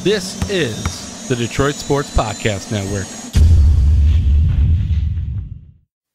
This is the Detroit Sports Podcast Network.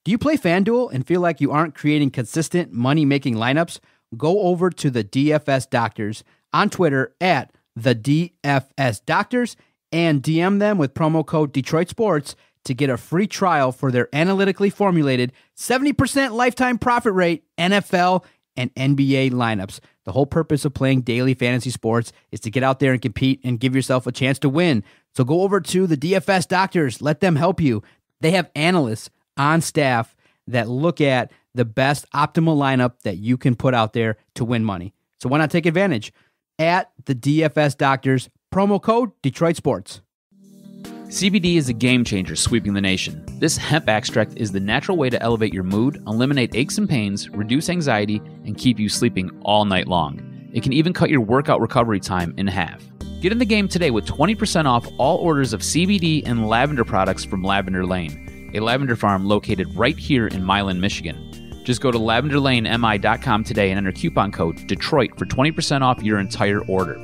Do you play FanDuel and feel like you aren't creating consistent money-making lineups? Go over to the DFS Doctors on Twitter at the DFS Doctors and DM them with promo code Detroit Sports to get a free trial for their analytically formulated 70% lifetime profit rate NFL and NBA lineups. The whole purpose of playing daily fantasy sports is to get out there and compete and give yourself a chance to win. So go over to the DFS Doctors. Let them help you. They have analysts on staff that look at the best optimal lineup that you can put out there to win money. So why not take advantage? At the DFS Doctors, promo code Detroit Sports. CBD is a game changer sweeping the nation. This hemp extract is the natural way to elevate your mood, eliminate aches and pains, reduce anxiety, and keep you sleeping all night long. It can even cut your workout recovery time in half. Get in the game today with 20% off all orders of CBD and lavender products from Lavender Lane, a lavender farm located right here in Milan, Michigan. Just go to lavenderlanemi.com today and enter coupon code Detroit for 20% off your entire order.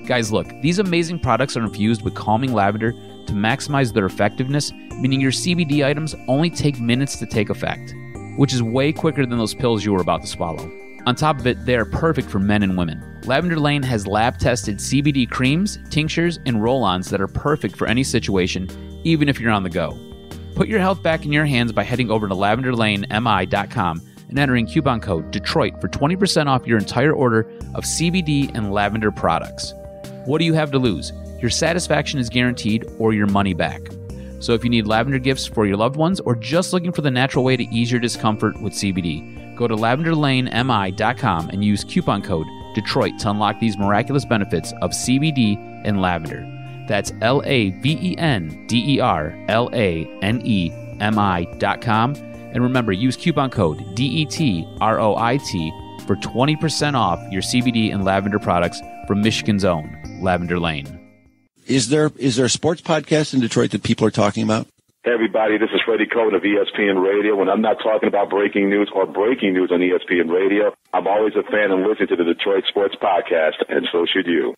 Guys, look, these amazing products are infused with calming lavender to maximize their effectiveness, meaning your CBD items only take minutes to take effect, which is way quicker than those pills you were about to swallow. On top of it, they are perfect for men and women. Lavender Lane has lab-tested CBD creams, tinctures, and roll-ons that are perfect for any situation, even if you're on the go. Put your health back in your hands by heading over to lavenderlanemi.com and entering coupon code Detroit for 20% off your entire order of CBD and lavender products. What do you have to lose? Your satisfaction is guaranteed or your money back. So if you need lavender gifts for your loved ones or just looking for the natural way to ease your discomfort with CBD, go to lavenderlanemi.com and use coupon code Detroit to unlock these miraculous benefits of CBD and lavender. That's lavenderlanemi.com. And remember, use coupon code DETROIT for 20% off your CBD and lavender products from Michigan's own Lavender Lane. Is there a sports podcast in Detroit that people are talking about? Hey, everybody, this is Freddie Cohen of ESPN Radio. When I'm not talking about breaking news or breaking news on ESPN Radio, I'm always a fan and listen to the Detroit Sports Podcast, and so should you.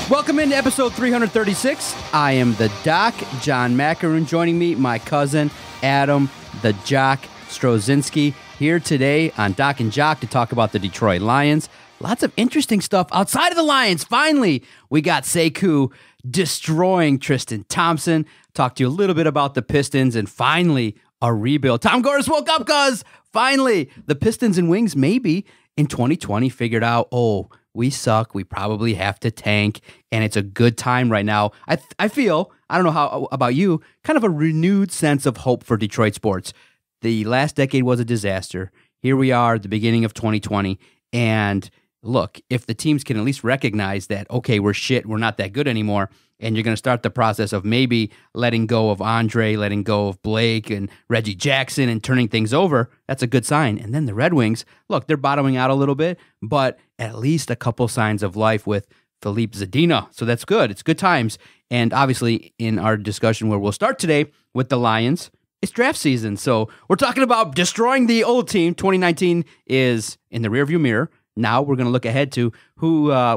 Welcome into episode 336. I am the Doc, John Macaroon. Joining me, my cousin, Adam, the Jock Strozinski, here today on DocNJock to talk about the Detroit Lions. Lots of interesting stuff outside of the Lions. Finally, we got Sekou destroying Tristan Thompson. Talk to you a little bit about the Pistons and finally a rebuild. Tom Gores woke up, cuz finally the Pistons and Wings maybe in 2020 figured out, we suck. We probably have to tank, and it's a good time right now. I feel, I don't know how about you, kind of a renewed sense of hope for Detroit sports. The last decade was a disaster. Here we are at the beginning of 2020, and look, if the teams can at least recognize that, okay, we're shit, we're not that good anymore, and you're going to start the process of maybe letting go of Andre, letting go of Blake and Reggie Jackson and turning things over, that's a good sign. And then the Red Wings, look, they're bottoming out a little bit, but at least a couple signs of life with Philippe Zadina. So that's good. It's good times. And obviously in our discussion where we'll start today with the Lions, it's draft season. So we're talking about destroying the old team. 2019 is in the rearview mirror. Now we're going to look ahead to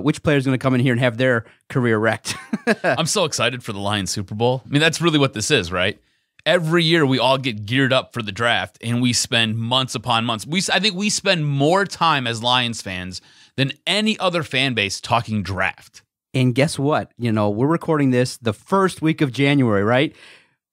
which player is going to come in here and have their career wrecked. I'm so excited for the Lions Super Bowl. I mean, that's really what this is, right? Every year we all get geared up for the draft, and we spend months upon months. I think we spend more time as Lions fans than any other fan base talking draft. And guess what? We're recording this the first week of January, right?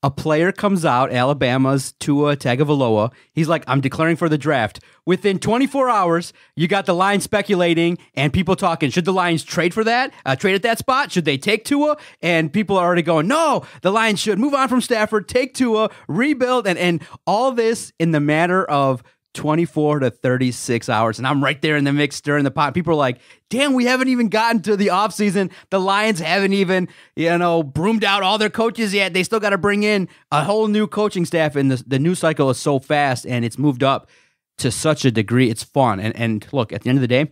A player comes out, Alabama's Tua Tagovailoa. He's like, I'm declaring for the draft. Within 24 hours, you got the Lions speculating and people talking, should the Lions trade for that? Trade at that spot? Should they take Tua? And people are already going, no, the Lions should move on from Stafford, take Tua, rebuild, and all this in the matter of 24 to 36 hours, and I'm right there in the mix, stirring the pot. People are like, damn, we haven't even gotten to the offseason. The Lions haven't even, broomed out all their coaches yet. They still got to bring in a whole new coaching staff, and the news cycle is so fast, and it's moved up to such a degree. It's fun. And look, at the end of the day,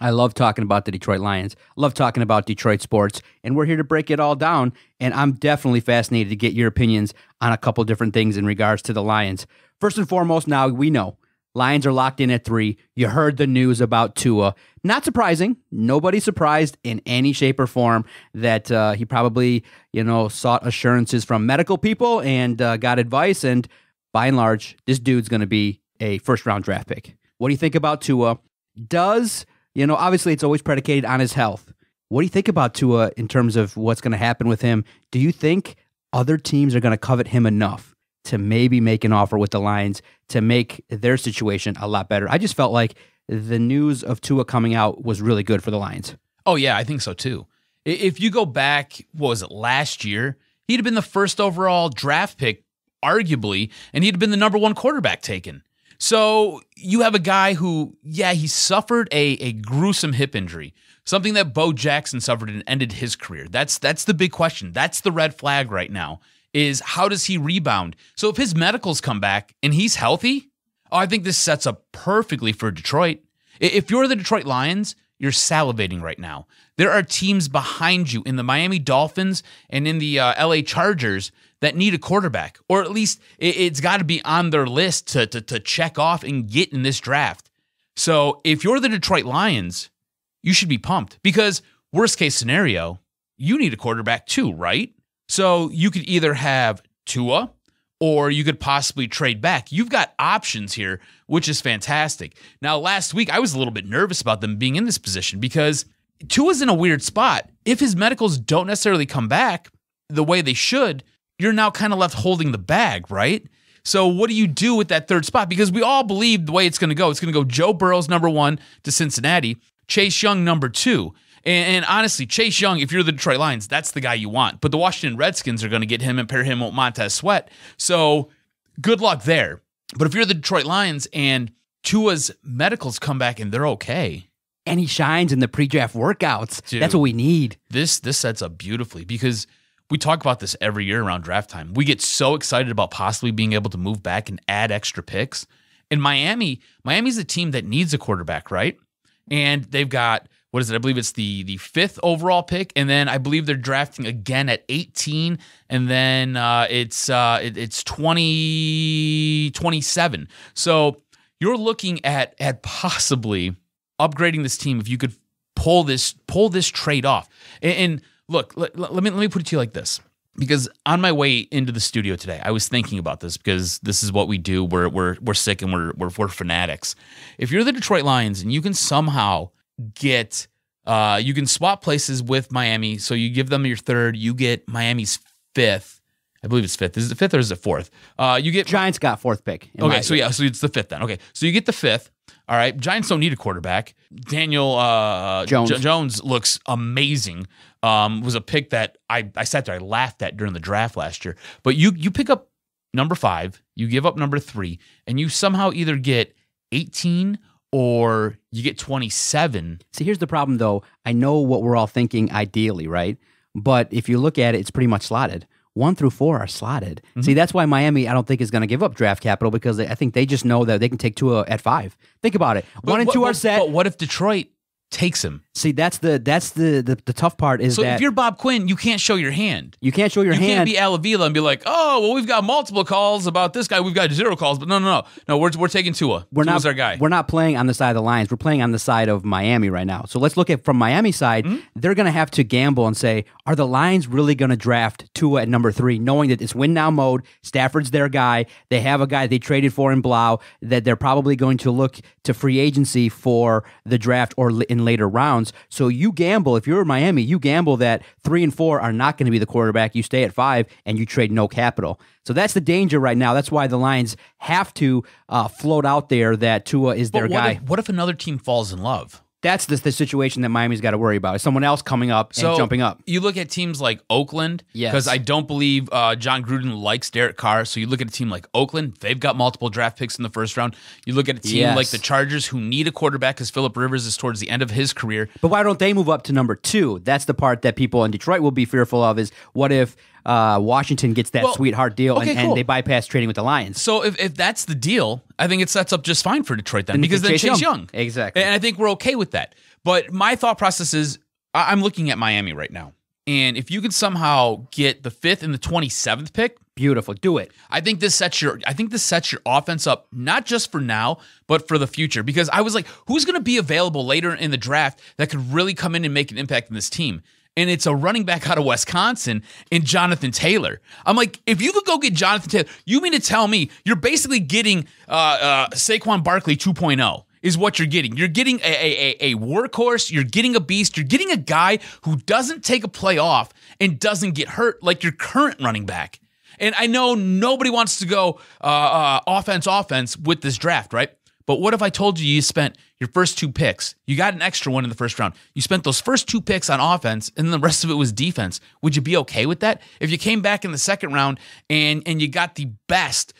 I love talking about the Detroit Lions, love talking about Detroit sports, and we're here to break it all down, and I'm definitely fascinated to get your opinions on a couple different things in regards to the Lions. First and foremost, now we know Lions are locked in at 3. You heard the news about Tua. Not surprising. Nobody's surprised in any shape or form that he probably, sought assurances from medical people and got advice. And by and large, this dude's going to be a first-round draft pick. What do you think about Tua? Obviously it's always predicated on his health. What do you think about Tua in terms of what's going to happen with him? Do you think other teams are going to covet him enough to maybe make an offer with the Lions to make their situation a lot better? I just felt like the news of Tua coming out was really good for the Lions. Oh, yeah, I think so, too. If you go back, what was it, last year, he'd have been the first overall draft pick, arguably, and he'd have been the number 1 quarterback taken. So you have a guy who, he suffered a gruesome hip injury, something that Bo Jackson suffered and ended his career. That's the big question. That's the red flag right now. Is how does he rebound? So if his medicals come back and he's healthy, I think this sets up perfectly for Detroit. If you're the Detroit Lions, you're salivating right now. There are teams behind you in the Miami Dolphins and in the LA Chargers that need a quarterback, or at least it's got to be on their list to check off and get in this draft. So if you're the Detroit Lions, you should be pumped because worst case scenario, you need a quarterback too, right? So you could either have Tua or you could possibly trade back. You've got options here, which is fantastic. Now, last week, I was a little bit nervous about them being in this position because Tua's in a weird spot. If his medicals don't necessarily come back the way they should, you're now kind of left holding the bag, right? So what do you do with that third spot? Because we all believe the way it's going to go. It's going to go Joe Burrow's number 1 to Cincinnati, Chase Young number 2. And honestly, Chase Young, if you're the Detroit Lions, that's the guy you want. But the Washington Redskins are going to get him and pair him with Montez Sweat. So good luck there. But if you're the Detroit Lions and Tua's medicals come back and they're okay. And he shines in the pre-draft workouts. Dude, that's what we need. This sets up beautifully because we talk about this every year around draft time. We get so excited about possibly being able to move back and add extra picks. And Miami's a team that needs a quarterback, right? And they've got, what is it? I believe it's the 5th overall pick, and then I believe they're drafting again at 18, and then it's 27. So you're looking at possibly upgrading this team if you could pull this trade off. And look, let me put it to you like this. Because on my way into the studio today, I was thinking about this because this is what we do. We're sick and we're fanatics. If you're the Detroit Lions and you can somehow get, you can swap places with Miami. So you give them your 3rd, you get Miami's 5th. I believe it's 5th. Is it 5th or is it 4th? You get Giants got 4th pick. Okay, so it's the 5th then. Okay, so you get the 5th. All right, Giants don't need a quarterback. Daniel Jones looks amazing. Was a pick that I sat there, I laughed at during the draft last year. But you pick up number 5, you give up number 3, and you somehow either get 18 or you get 27. See, here's the problem, though. I know what we're all thinking ideally, right? But if you look at it, it's pretty much slotted. 1 through 4 are slotted. Mm-hmm. See, that's why Miami, I don't think, is going to give up draft capital because I think they just know that they can take Tua at 5. Think about it. 1 and 2 are set. But what if Detroit takes him? See, that's the tough part is so that... if you're Bob Quinn, you can't show your hand. You can't show your hand. You can't be Al Avila and be like, oh, well, we've got multiple calls about this guy. We've got 0 calls. But no, we're taking Tua. Tua's our guy. We're not playing on the side of the Lions. We're playing on the side of Miami right now. So let's look at from Miami's side. Mm-hmm. They're going to have to gamble and say, are the Lions really going to draft Tua at number 3, knowing that it's win-now mode, Stafford's their guy, they have a guy they traded for in Blau, that they're probably going to look to free agency for the draft or in later rounds. So you gamble, if you're Miami, you gamble that 3 and 4 are not going to be the quarterback. You stay at 5 and you trade no capital. So that's the danger right now. That's why the Lions have to float out there that Tua is their guy. What if another team falls in love? That's the situation that Miami's got to worry about. Is someone else coming up and jumping up. You look at teams like Oakland, because I don't believe John Gruden likes Derek Carr. So you look at a team like Oakland, they've got multiple draft picks in the first round. You look at a team like the Chargers, who need a quarterback because Phillip Rivers is towards the end of his career. But why don't they move up to number 2? That's the part that people in Detroit will be fearful of, is what if Washington gets that sweetheart deal and they bypass trading with the Lions? So if that's the deal, I think it sets up just fine for Detroit then, because then Chase Young. Exactly. And I think we're okay with that. But my thought process is, I'm looking at Miami right now. And if you can somehow get the 5th and the 27th pick, beautiful, do it. I think this sets your offense up, not just for now, but for the future. Because I was like, who's going to be available later in the draft that could really come in and make an impact in this team? And it's a running back out of Wisconsin in Jonathan Taylor. I'm like, if you could go get Jonathan Taylor, you mean to tell me you're basically getting Saquon Barkley 2.0 is what you're getting. You're getting a workhorse. You're getting a beast. You're getting a guy who doesn't take a play off and doesn't get hurt like your current running back. And I know nobody wants to go offense with this draft, right? But what if I told you spent your first 2 picks, you got an extra one in the first round, you spent those first 2 picks on offense, and then the rest of it was defense? Would you be okay with that? If you came back in the second round and you got the best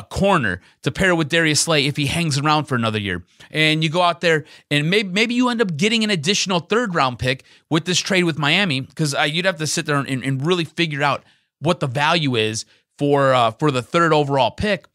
corner to pair with Darius Slay if he hangs around for another year, and you go out there and maybe you end up getting an additional 3rd round pick with this trade with Miami, because you'd have to sit there and really figure out what the value is for the 3rd overall pick.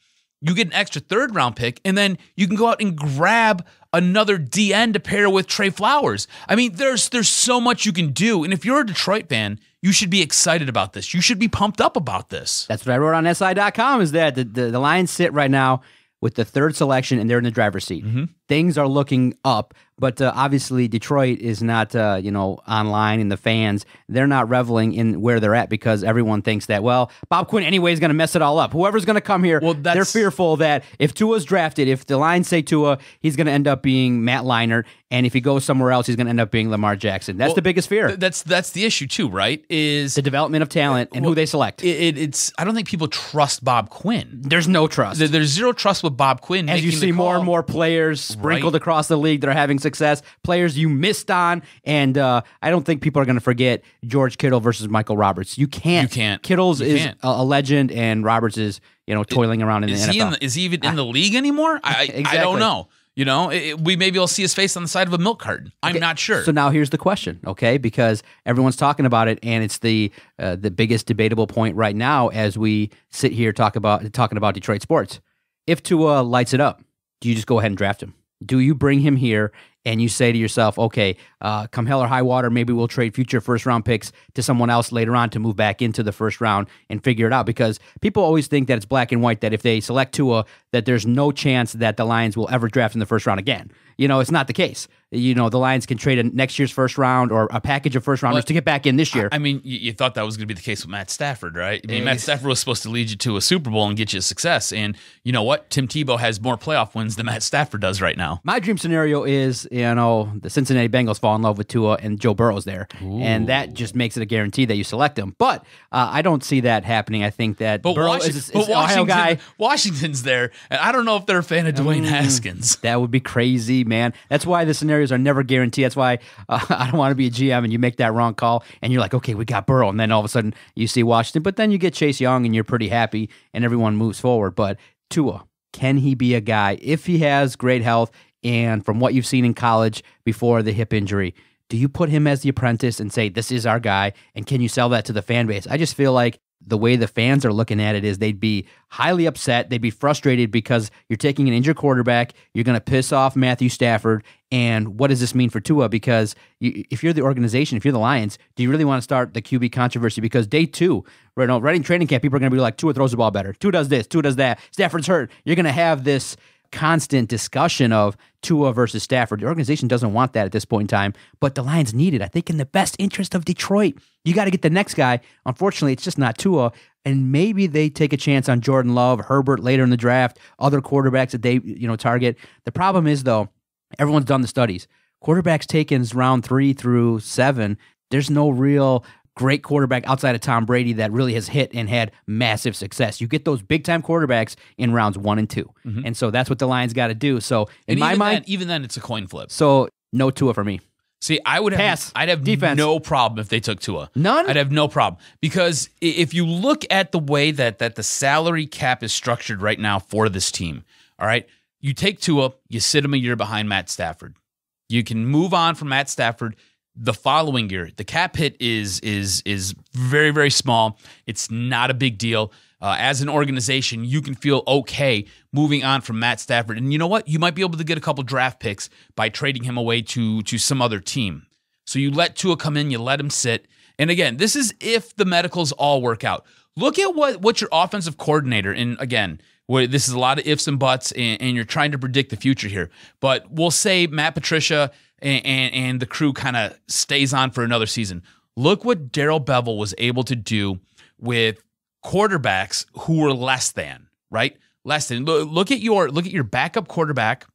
You get an extra 3rd round pick, and then you can go out and grab another DN to pair with Trey Flowers. I mean, there's so much you can do. And if you're a Detroit fan, you should be excited about this. You should be pumped up about this. That's what I wrote on SI.com, is that the Lions sit right now with the 3rd selection, and they're in the driver's seat. Mm-hmm. Things are looking up, but obviously Detroit is not, online, and the fans, they're not reveling in where they're at, because everyone thinks that, well, Bob Quinn anyway is going to mess it all up. Whoever's going to come here, they're fearful that if Tua's drafted, if the Lions say Tua, he's going to end up being Matt Leinart, and if he goes somewhere else, he's going to end up being Lamar Jackson. That's the biggest fear. That's the issue too, right? Is the development of talent and who they select. It's I don't think people trust Bob Quinn. There's no trust. There's zero trust with Bob Quinn. As you see more and more players sprinkled across the league that are having success, players you missed on, and I don't think people are going to forget George Kittle versus Michael Roberts. You can't. Kittle's is a legend, and Roberts is toiling around in the NFL. Is he even in the league anymore? I don't know. We maybe will see his face on the side of a milk carton. I'm not sure. So now here's the question, okay? Because everyone's talking about it, and it's the biggest debatable point right now as we sit here talking about Detroit sports. If Tua lights it up, do you just go ahead and draft him? Do you bring him here and you say to yourself, okay, come hell or high water, maybe we'll trade future first-round picks to someone else later on to move back into the first round and figure it out? Because people always think that it's black and white, that if they select Tua, that there's no chance that the Lions will ever draft in the first round again. It's not the case. The Lions can trade a next year's first round or a package of first rounders to get back in this year. I mean, you thought that was going to be the case with Matt Stafford, right? I mean, Matt Stafford was supposed to lead you to a Super Bowl and get you success. And you know what? Tim Tebow has more playoff wins than Matt Stafford does right now. My dream scenario is, the Cincinnati Bengals fall in love with Tua and Joe Burrow's there. Ooh. And that just makes it a guarantee that you select him. But I don't see that happening. I think that Burrow is Ohio guy. Washington's there, and I don't know if they're a fan of Dwayne Haskins. That would be crazy, man. That's why the scenarios are never guaranteed. That's why I don't want to be a GM and you make that wrong call and you're like, okay, we got Burrow, and then all of a sudden you see Washington, but then you get Chase Young and you're pretty happy and everyone moves forward. But Tua, can he be a guy if he has great health and from what you've seen in college before the hip injury? Do you put him as the apprentice and say, this is our guy, and can you sell that to the fan base? I just feel like the way the fans are looking at it is they'd be highly upset. They'd be frustrated because you're taking an injured quarterback. You're going to piss off Matthew Stafford. And what does this mean for Tua? Because if you're the organization, if you're the Lions, do you really want to start the QB controversy? Because day 2, right in training camp, people are going to be like, Tua throws the ball better. Tua does this. Tua does that. Stafford's hurt. You're going to have this constant discussion of Tua versus Stafford. The organization doesn't want that at this point in time, but the Lions need it. I think in the best interest of Detroit, you got to get the next guy. Unfortunately, it's just not Tua, and maybe they take a chance on Jordan Love, Herbert later in the draft, other quarterbacks that they target. The problem is, though, everyone's done the studies. Quarterbacks taken round 3 through 7, there's no real great quarterback outside of Tom Brady that really has hit and had massive success. You get those big-time quarterbacks in rounds 1 and 2. Mm-hmm. And so that's what the Lions got to do. So in and my mind, even then, it's a coin flip. So no Tua for me. See, I'd have defense. No problem if they took Tua. None? I'd have no problem. Because if you look at the way that the salary cap is structured right now for this team, all right, you take Tua, you sit him a year behind Matt Stafford. You can move on from Matt Stafford the following year. The cap hit is very, very small. It's not a big deal. As an organization, you can feel okay moving on from Matt Stafford. And you know what? You might be able to get a couple draft picks by trading him away to some other team. So you let Tua come in, you let him sit. And again, this is if the medicals all work out. Look at what your offensive coordinator, and again, this is a lot of ifs and buts, and you're trying to predict the future here. But we'll say Matt Patricia and the crew kind of stays on for another season. Look what Darrell Bevell was able to do with quarterbacks who were less than, right? Less than. Look at your backup quarterback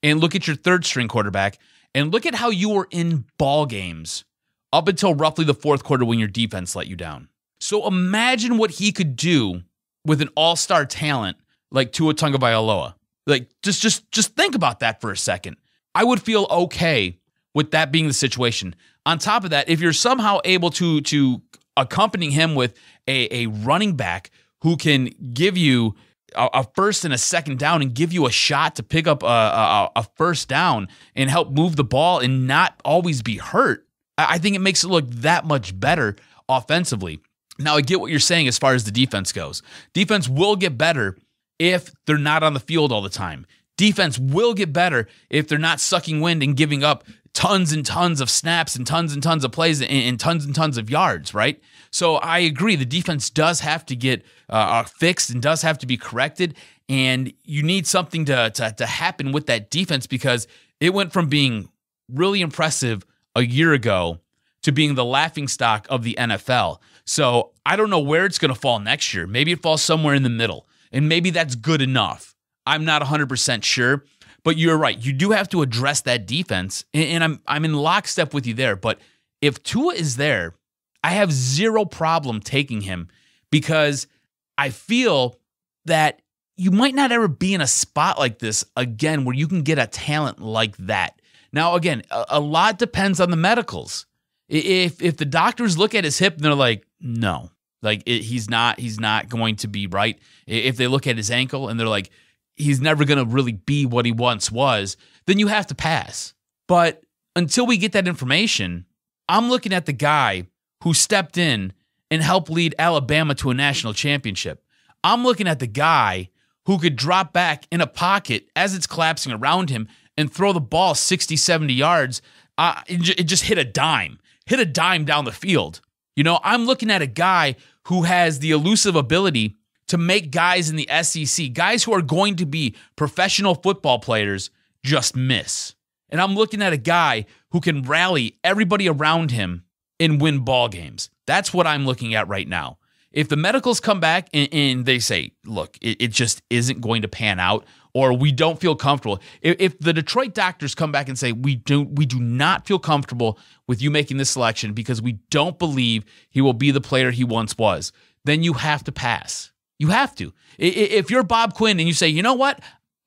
and look at your third string quarterback and look at how you were in ball games up until roughly the fourth quarter when your defense let you down. So imagine what he could do with an all-star talent like Tua Tagovailoa. Like just think about that for a second. I would feel okay with that being the situation. On top of that, if you're somehow able to accompany him with a running back who can give you a first and a second down and give you a shot to pick up a first down and help move the ball and not always be hurt, I think it makes it look that much better offensively. Now, I get what you're saying as far as the defense goes. Defense will get better if they're not on the field all the time. Defense will get better if they're not sucking wind and giving up tons and tons of snaps and tons of plays and tons of yards, right? So I agree. The defense does have to get fixed and does have to be corrected, and you need something to happen with that defense because it went from being really impressive a year ago to being the laughingstock of the NFL. So I don't know where it's going to fall next year. Maybe it falls somewhere in the middle, and maybe that's good enough. I'm not 100% sure, but you're right. You do have to address that defense, and I'm in lockstep with you there. But if Tua is there, I have zero problem taking him because I feel that you might not ever be in a spot like this again where you can get a talent like that. Now, again, a lot depends on the medicals. If the doctors look at his hip and they're like, no, like he's not going to be right. If they look at his ankle and they're like, he's never going to really be what he once was, then you have to pass. But until we get that information, I'm looking at the guy who stepped in and helped lead Alabama to a national championship. I'm looking at the guy who could drop back in a pocket as it's collapsing around him and throw the ball 60, 70 yards. It just hit a dime down the field. You know, I'm looking at a guy who has the elusive ability to make guys in the SEC, guys who are going to be professional football players, just miss. And I'm looking at a guy who can rally everybody around him and win ball games. That's what I'm looking at right now. If the medicals come back and they say, look, it just isn't going to pan out, or we don't feel comfortable. If the Detroit doctors come back and say, we do not feel comfortable with you making this selection because we don't believe he will be the player he once was, then you have to pass. You have to. If you're Bob Quinn and you say, you know what?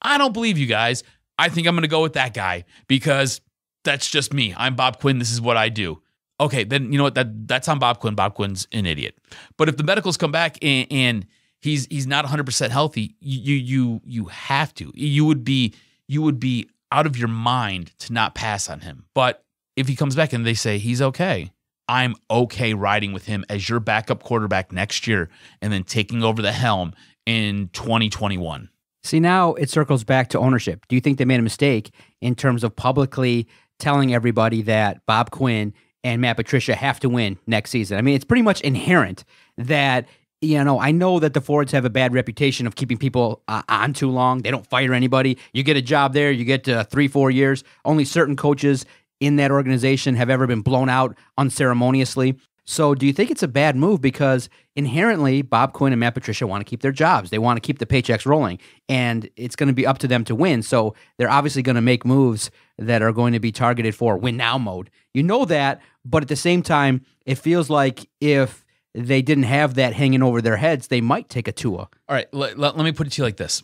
I don't believe you guys. I think I'm going to go with that guy because that's just me. I'm Bob Quinn. This is what I do. Okay, then you know what? That's on Bob Quinn. Bob Quinn's an idiot. But if the medicals come back and he's not 100% healthy, you have to. You would be out of your mind to not pass on him. But if he comes back and they say he's okay, I'm okay riding with him as your backup quarterback next year and then taking over the helm in 2021. See, now it circles back to ownership. Do you think they made a mistake in terms of publicly telling everybody that Bob Quinn and Matt Patricia have to win next season? I mean, it's pretty much inherent that, you know, I know that the Fords have a bad reputation of keeping people on too long. They don't fire anybody. You get a job there, you get 3-4 years. Only certain coaches in that organization have ever been blown out unceremoniously. So do you think it's a bad move? Because inherently, Bob Quinn and Matt Patricia want to keep their jobs. They want to keep the paychecks rolling, and it's going to be up to them to win. So they're obviously going to make moves that are going to be targeted for win now mode. You know that, but at the same time, it feels like if they didn't have that hanging over their heads, they might take a Tua. All right, let me put it to you like this.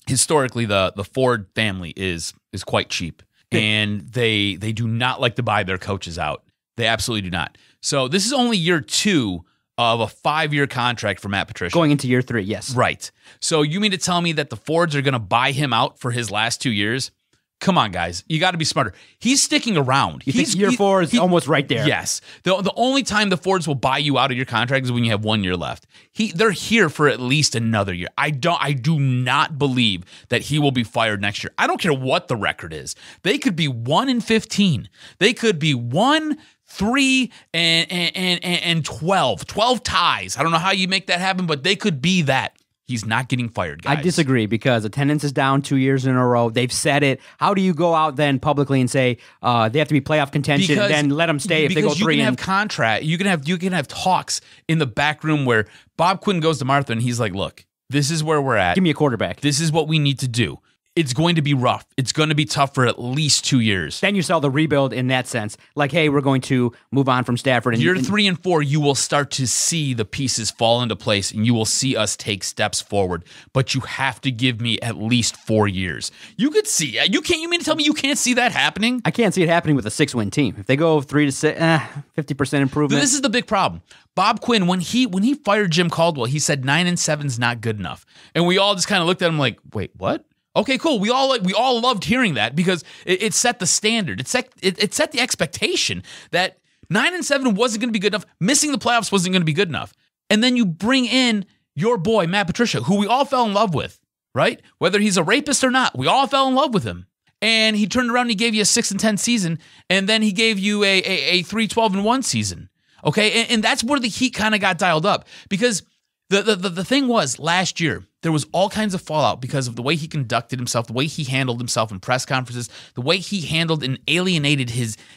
Historically, the Ford family is quite cheap, and they do not like to buy their coaches out. They absolutely do not. So this is only year 2 of a 5-year contract for Matt Patricia. Going into year 3, yes. Right. So you mean to tell me that the Fords are going to buy him out for his last 2 years? Come on, guys. You got to be smarter. He's sticking around. You think year 4 is almost right there? Yes. The only time the Fords will buy you out of your contract is when you have 1 year left. They're here for at least another year. I do not believe that he will be fired next year. I don't care what the record is. They could be 1-15. They could be 1-3 and 12 ties. I don't know how you make that happen, but they could be that. He's not getting fired, guys. I disagree because attendance is down 2 years in a row. They've said it. How do you go out then publicly and say they have to be playoff contention and then let them stay if they go 3 and... Because you can have contract. You can have talks in the back room where Bob Quinn goes to Martha and he's like, look, this is where we're at. Give me a quarterback. This is what we need to do. It's going to be rough. It's going to be tough for at least 2 years. Then you sell the rebuild in that sense. Like, hey, we're going to move on from Stafford. Year 3 and 4, you will start to see the pieces fall into place, and you will see us take steps forward. But you have to give me at least 4 years. You could see. You mean to tell me you can't see that happening? I can't see it happening with a 6-win team. If they go 3-6, 50% improvement. This is the big problem. Bob Quinn, when he fired Jim Caldwell, he said 9-7 is not good enough, and we all just kind of looked at him like, wait, what? Okay, cool. We all loved hearing that because it set the standard. It set the expectation that 9-7 wasn't going to be good enough. Missing the playoffs wasn't going to be good enough. And then you bring in your boy, Matt Patricia, who we all fell in love with, right? Whether he's a rapist or not, we all fell in love with him. And he turned around and he gave you a 6-10 season, and then he gave you a 3-12-1 season. Okay, and that's where the heat kind of got dialed up because the thing was last year, there was all kinds of fallout because of the way he conducted himself, the way he handled himself in press conferences, the way he handled and alienated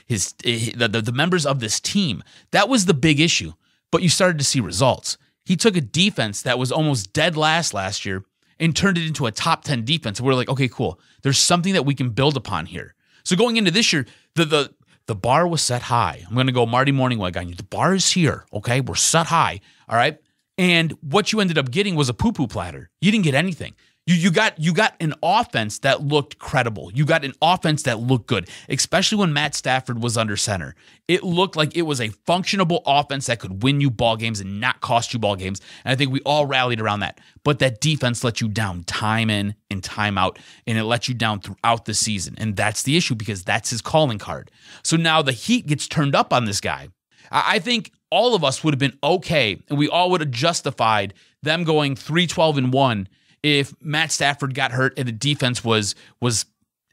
the members of this team. That was the big issue. But you started to see results. He took a defense that was almost dead last year and turned it into a top 10 defense. And we're like, okay, cool. There's something that we can build upon here. So going into this year, the bar was set high. I'm going to go Marty Morningweg on you. The bar is here, okay? We're set high, all right? And what you ended up getting was a poo-poo platter. You didn't get anything. You got an offense that looked credible. You got an offense that looked good, especially when Matt Stafford was under center. It looked like it was a functionable offense that could win you ball games and not cost you ball games. And I think we all rallied around that. But that defense let you down time in and time out, and it let you down throughout the season. And that's the issue because that's his calling card. So now the heat gets turned up on this guy. I think all of us would have been okay, and we all would have justified them going 3-12-1 if Matt Stafford got hurt and the defense was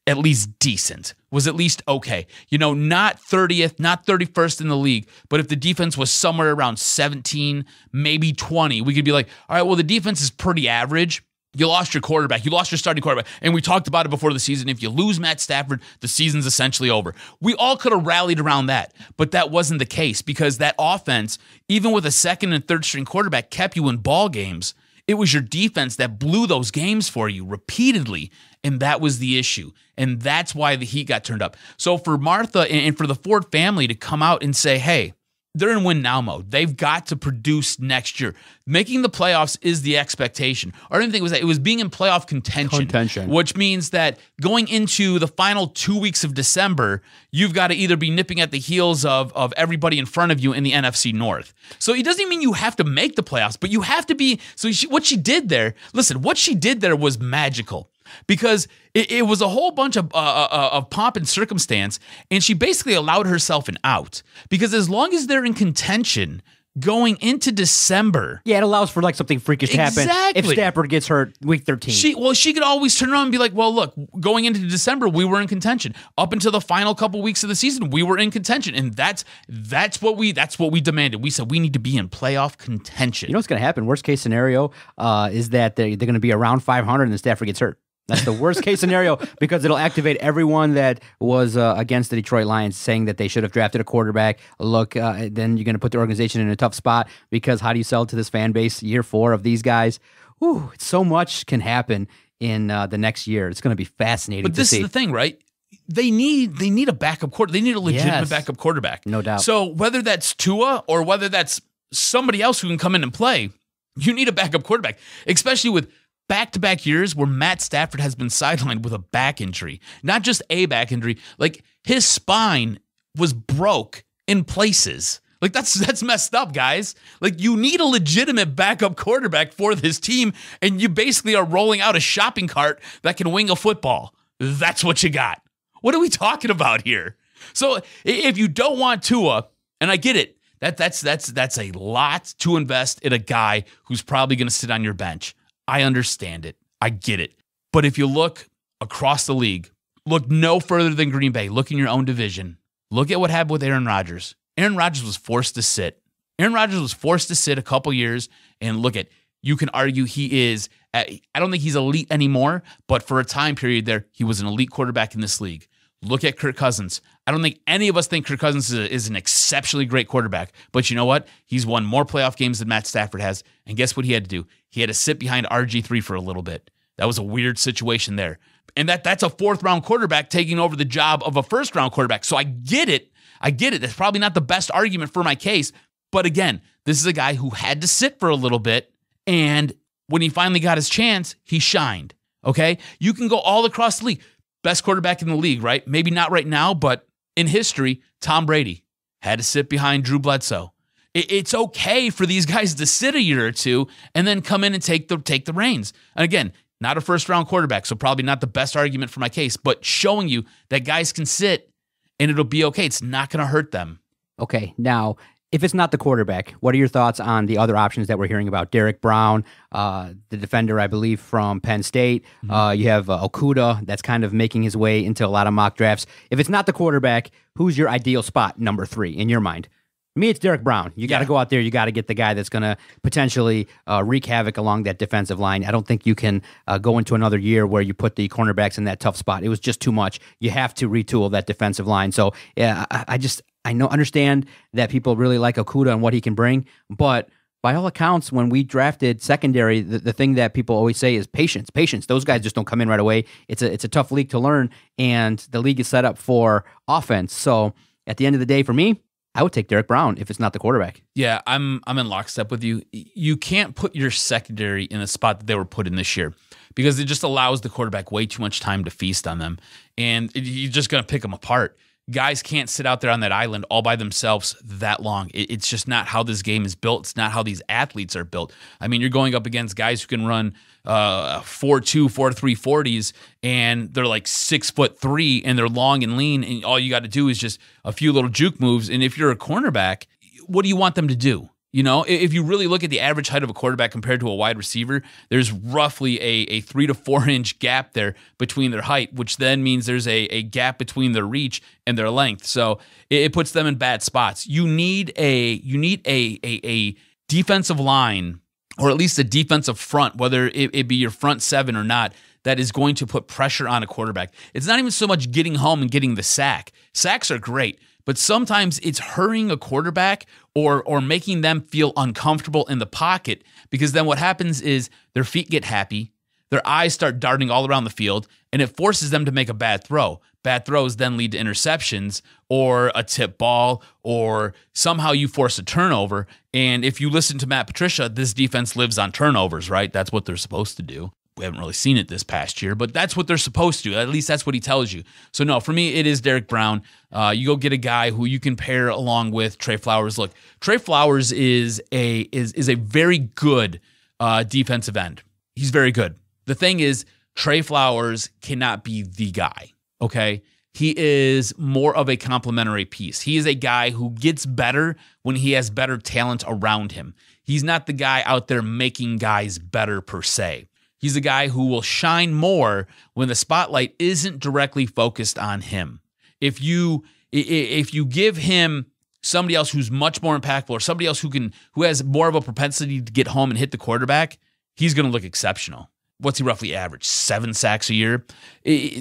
at least decent, was at least okay. You know, not 30th, not 31st in the league, but if the defense was somewhere around 17, maybe 20, we could be like, all right, well, the defense is pretty average. You lost your quarterback. You lost your starting quarterback. And we talked about it before the season. If you lose Matt Stafford, the season's essentially over. We all could have rallied around that, but that wasn't the case because that offense, even with a second and third string quarterback, kept you in ball games. It was your defense that blew those games for you repeatedly, and that was the issue. And that's why the heat got turned up. So for Martha and for the Ford family to come out and say, hey, they're in win now mode. They've got to produce next year. Making the playoffs is the expectation. Our other thing was that it was being in playoff contention, which means that going into the final 2 weeks of December, you've got to either be nipping at the heels of everybody in front of you in the NFC North. So it doesn't mean you have to make the playoffs, but you have to be. So what she did there was magical. Because it was a whole bunch of pomp and circumstance, and she basically allowed herself an out. Because as long as they're in contention going into December... Yeah, it allows for like something freakish to happen. Exactly. If Stafford gets hurt week 13. She could always turn around and be like, well, look, going into December, we were in contention. Up until the final couple weeks of the season, we were in contention. And that's what we demanded. We said we need to be in playoff contention. You know what's going to happen? Worst case scenario is that they're going to be around 500 and then Stafford gets hurt. That's the worst case scenario because it'll activate everyone that was against the Detroit Lions saying that they should have drafted a quarterback. Look, then you're going to put the organization in a tough spot because how do you sell to this fan base year 4 of these guys? Whew, so much can happen in the next year. It's going to be fascinating to see. But this is the thing, right? They need a backup quarterback. They need a legitimate backup quarterback. No doubt. So whether that's Tua or whether that's somebody else who can come in and play, you need a backup quarterback, especially with back-to-back years where Matt Stafford has been sidelined with a back injury. Not just a back injury. Like, his spine was broke in places. Like, that's messed up, guys. Like, you need a legitimate backup quarterback for this team, and you basically are rolling out a shopping cart that can wing a football. That's what you got. What are we talking about here? So if you don't want Tua, and I get it, that's a lot to invest in a guy who's probably going to sit on your bench. I understand it. I get it. But if you look across the league, look no further than Green Bay. Look in your own division. Look at what happened with Aaron Rodgers. Aaron Rodgers was forced to sit. Aaron Rodgers was forced to sit a couple years, and look at, you can argue he is, I don't think he's elite anymore, but for a time period there, he was an elite quarterback in this league. Look at Kirk Cousins. I don't think any of us think Kirk Cousins is an exceptionally great quarterback, but you know what? He's won more playoff games than Matt Stafford has, and guess what he had to do? He had to sit behind RG3 for a little bit. That was a weird situation there. And that's a 4th-round quarterback taking over the job of a 1st-round quarterback. So I get it. That's probably not the best argument for my case, but again, this is a guy who had to sit for a little bit, and when he finally got his chance, he shined, okay? You can go all across the league. Best quarterback in the league, right? Maybe not right now, but in history, Tom Brady had to sit behind Drew Bledsoe. It's okay for these guys to sit a year or two and then come in and take the reins. And again, not a 1st-round quarterback, so probably not the best argument for my case, but showing you that guys can sit and it'll be okay. It's not going to hurt them. Okay, now, if it's not the quarterback, what are your thoughts on the other options that we're hearing about? Derek Brown, the defender, I believe, from Penn State. You have Okudah that's kind of making his way into a lot of mock drafts. If it's not the quarterback, who's your ideal spot, number 3, in your mind? For me, it's Derek Brown. You got to go out there. You got to get the guy that's going to potentially wreak havoc along that defensive line. I don't think you can go into another year where you put the cornerbacks in that tough spot. It was just too much. You have to retool that defensive line. So yeah, I understand that people really like Okudah and what he can bring, but by all accounts, when we drafted secondary, the thing that people always say is patience. Those guys just don't come in right away. It's a tough league to learn, and the league is set up for offense. So at the end of the day, for me, I would take Derek Brown if it's not the quarterback. Yeah, I'm in lockstep with you. You can't put your secondary in a spot that they were put in this year because it just allows the quarterback way too much time to feast on them, and you're just going to pick them apart. Guys can't sit out there on that island all by themselves that long. It's just not how this game is built. It's not how these athletes are built. I mean, you're going up against guys who can run 4.2, 4.3 40s, and they're like 6'3", and they're long and lean, and all you got to do is just a few little juke moves. And if you're a cornerback, what do you want them to do? You know, if you really look at the average height of a quarterback compared to a wide receiver, there's roughly a 3 to 4 inch gap there between their height, which then means there's a gap between their reach and their length. So it puts them in bad spots. You need a defensive line, or at least a defensive front, whether it be your front 7 or not, that is going to put pressure on a quarterback. It's not even so much getting home and getting the sack. Sacks are great, but sometimes it's hurrying a quarterback or making them feel uncomfortable in the pocket, because then what happens is their feet get happy, their eyes start darting all around the field, and it forces them to make a bad throw. Bad throws then lead to interceptions or a tip ball, or somehow you force a turnover. And if you listen to Matt Patricia, this defense lives on turnovers, right? That's what they're supposed to do. We haven't really seen it this past year, but that's what they're supposed to. At least that's what he tells you. So no, for me, it is Derek Brown. You go get a guy who you can pair along with Trey Flowers. Look, Trey Flowers is a very good defensive end. He's very good. The thing is, Trey Flowers cannot be the guy, okay? He is more of a complementary piece. He is a guy who gets better when he has better talent around him. He's not the guy out there making guys better per se. He's a guy who will shine more when the spotlight isn't directly focused on him. If you give him somebody else who's much more impactful, or somebody else who has more of a propensity to get home and hit the quarterback, he's going to look exceptional. what's he roughly average? 7 sacks a year.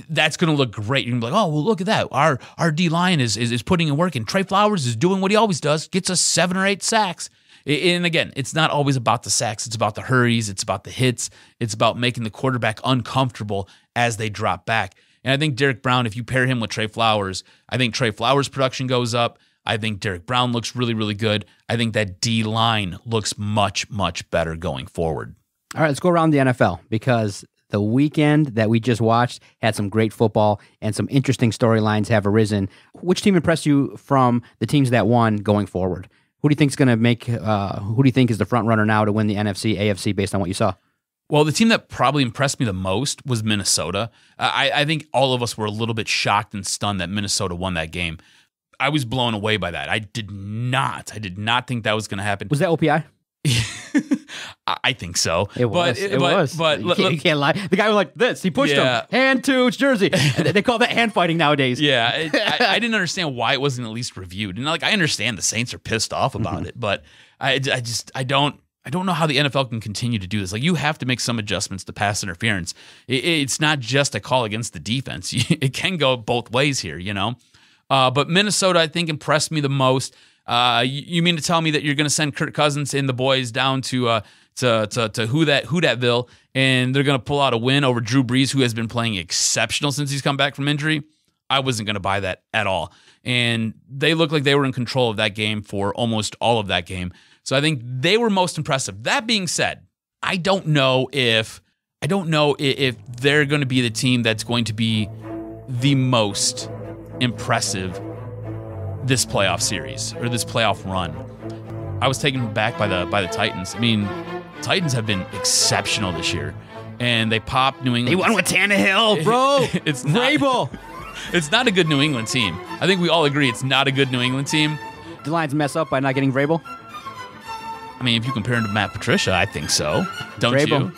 That's going to look great. You're going to be like, oh, well, look at that. Our D-line is putting in work, and Trey Flowers is doing what he always does, gets us 7 or 8 sacks. And again, it's not always about the sacks. It's about the hurries. It's about the hits. It's about making the quarterback uncomfortable as they drop back. And I think Derek Brown, if you pair him with Trey Flowers, I think Trey Flowers' production goes up. I think Derek Brown looks really, really good. I think that D-line looks much, much better going forward. All right, let's go around the NFL because the weekend that we just watched had some great football and some interesting storylines have arisen. Which team impressed you from the teams that won going forward? Who do you think is going to make? Who do you think is the front runner now to win the NFC, AFC based on what you saw? Well, the team that probably impressed me the most was Minnesota. I think all of us were a little bit shocked and stunned that Minnesota won that game. I was blown away by that. I did not think that was going to happen. Was that OPI? I think so. It was. But you can't lie. The guy was like this. He pushed him. Hand to his jersey. They call that hand fighting nowadays. Yeah. I didn't understand why it wasn't at least reviewed. And I understand the Saints are pissed off about it, but I don't know how the NFL can continue to do this. You have to make some adjustments to pass interference. It's not just a call against the defense. It can go both ways here, But Minnesota, I think, impressed me the most. You mean to tell me that you're going to send Kirk Cousins and the boys down to Who-Dat-ville, and they're going to pull out a win over Drew Brees, who has been playing exceptional since he's come back from injury? I wasn't going to buy that at all. And they looked like they were in control of that game for almost all of that game. So I think they were most impressive. That being said, I don't know if they're going to be the team that's going to be the most impressive this playoff series or this playoff run. I was taken back by the Titans. I mean, Titans have been exceptional this year, and they popped New England. They won with Tannehill, bro. It's Vrabel. It's not a good New England team. I think we all agree it's not a good New England team. Did the Lions mess up by not getting Vrabel? I mean, if you compare him to Matt Patricia, I think so. Don't Vrabel.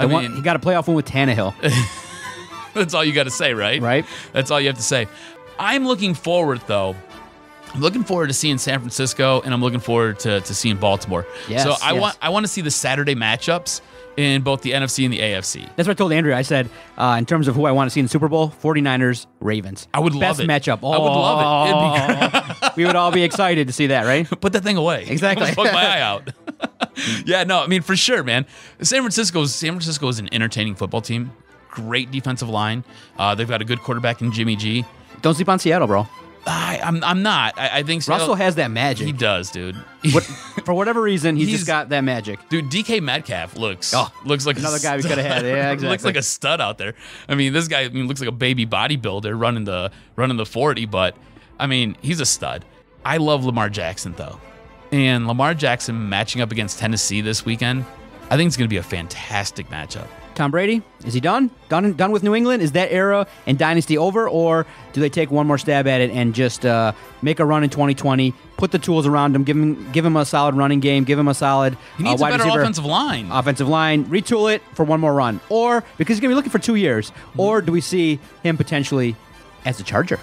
you? He got a playoff win with Tannehill. That's all you got to say, right? Right. That's all you have to say. I'm looking forward, though. I'm looking forward to seeing San Francisco, and I'm looking forward to seeing Baltimore. Yes, so I want to see the Saturday matchups in both the NFC and the AFC. That's what I told Andrew. I said, in terms of who I want to see in the Super Bowl, 49ers, Ravens. I would love it. Best matchup. I would love it. We would all be excited to see that, right? Put that thing away. Exactly. Poke my eye out. Yeah, no, I mean, for sure, man. San Francisco is an entertaining football team. Great defensive line. They've got a good quarterback in Jimmy G. Don't sleep on Seattle, bro. I'm not. I think Seattle, Russell has that magic. He does, dude. For whatever reason, he's just got that magic. Dude, DK Metcalf looks like another guy we could have had. Yeah, exactly. Looks like a stud out there. I mean, this guy looks like a baby bodybuilder running the 40, but I mean, he's a stud. I love Lamar Jackson though, and Lamar Jackson matching up against Tennessee this weekend, I think it's going to be a fantastic matchup. Tom Brady, is he done? Done with New England? Is that era and dynasty over, or do they take one more stab at it and just make a run in 2020, put the tools around him, give him a solid running game, give him a solid he needs wide a better receiver, offensive line, retool it for one more run, or because he's going to be looking for 2 years, or do we see him potentially as a Charger?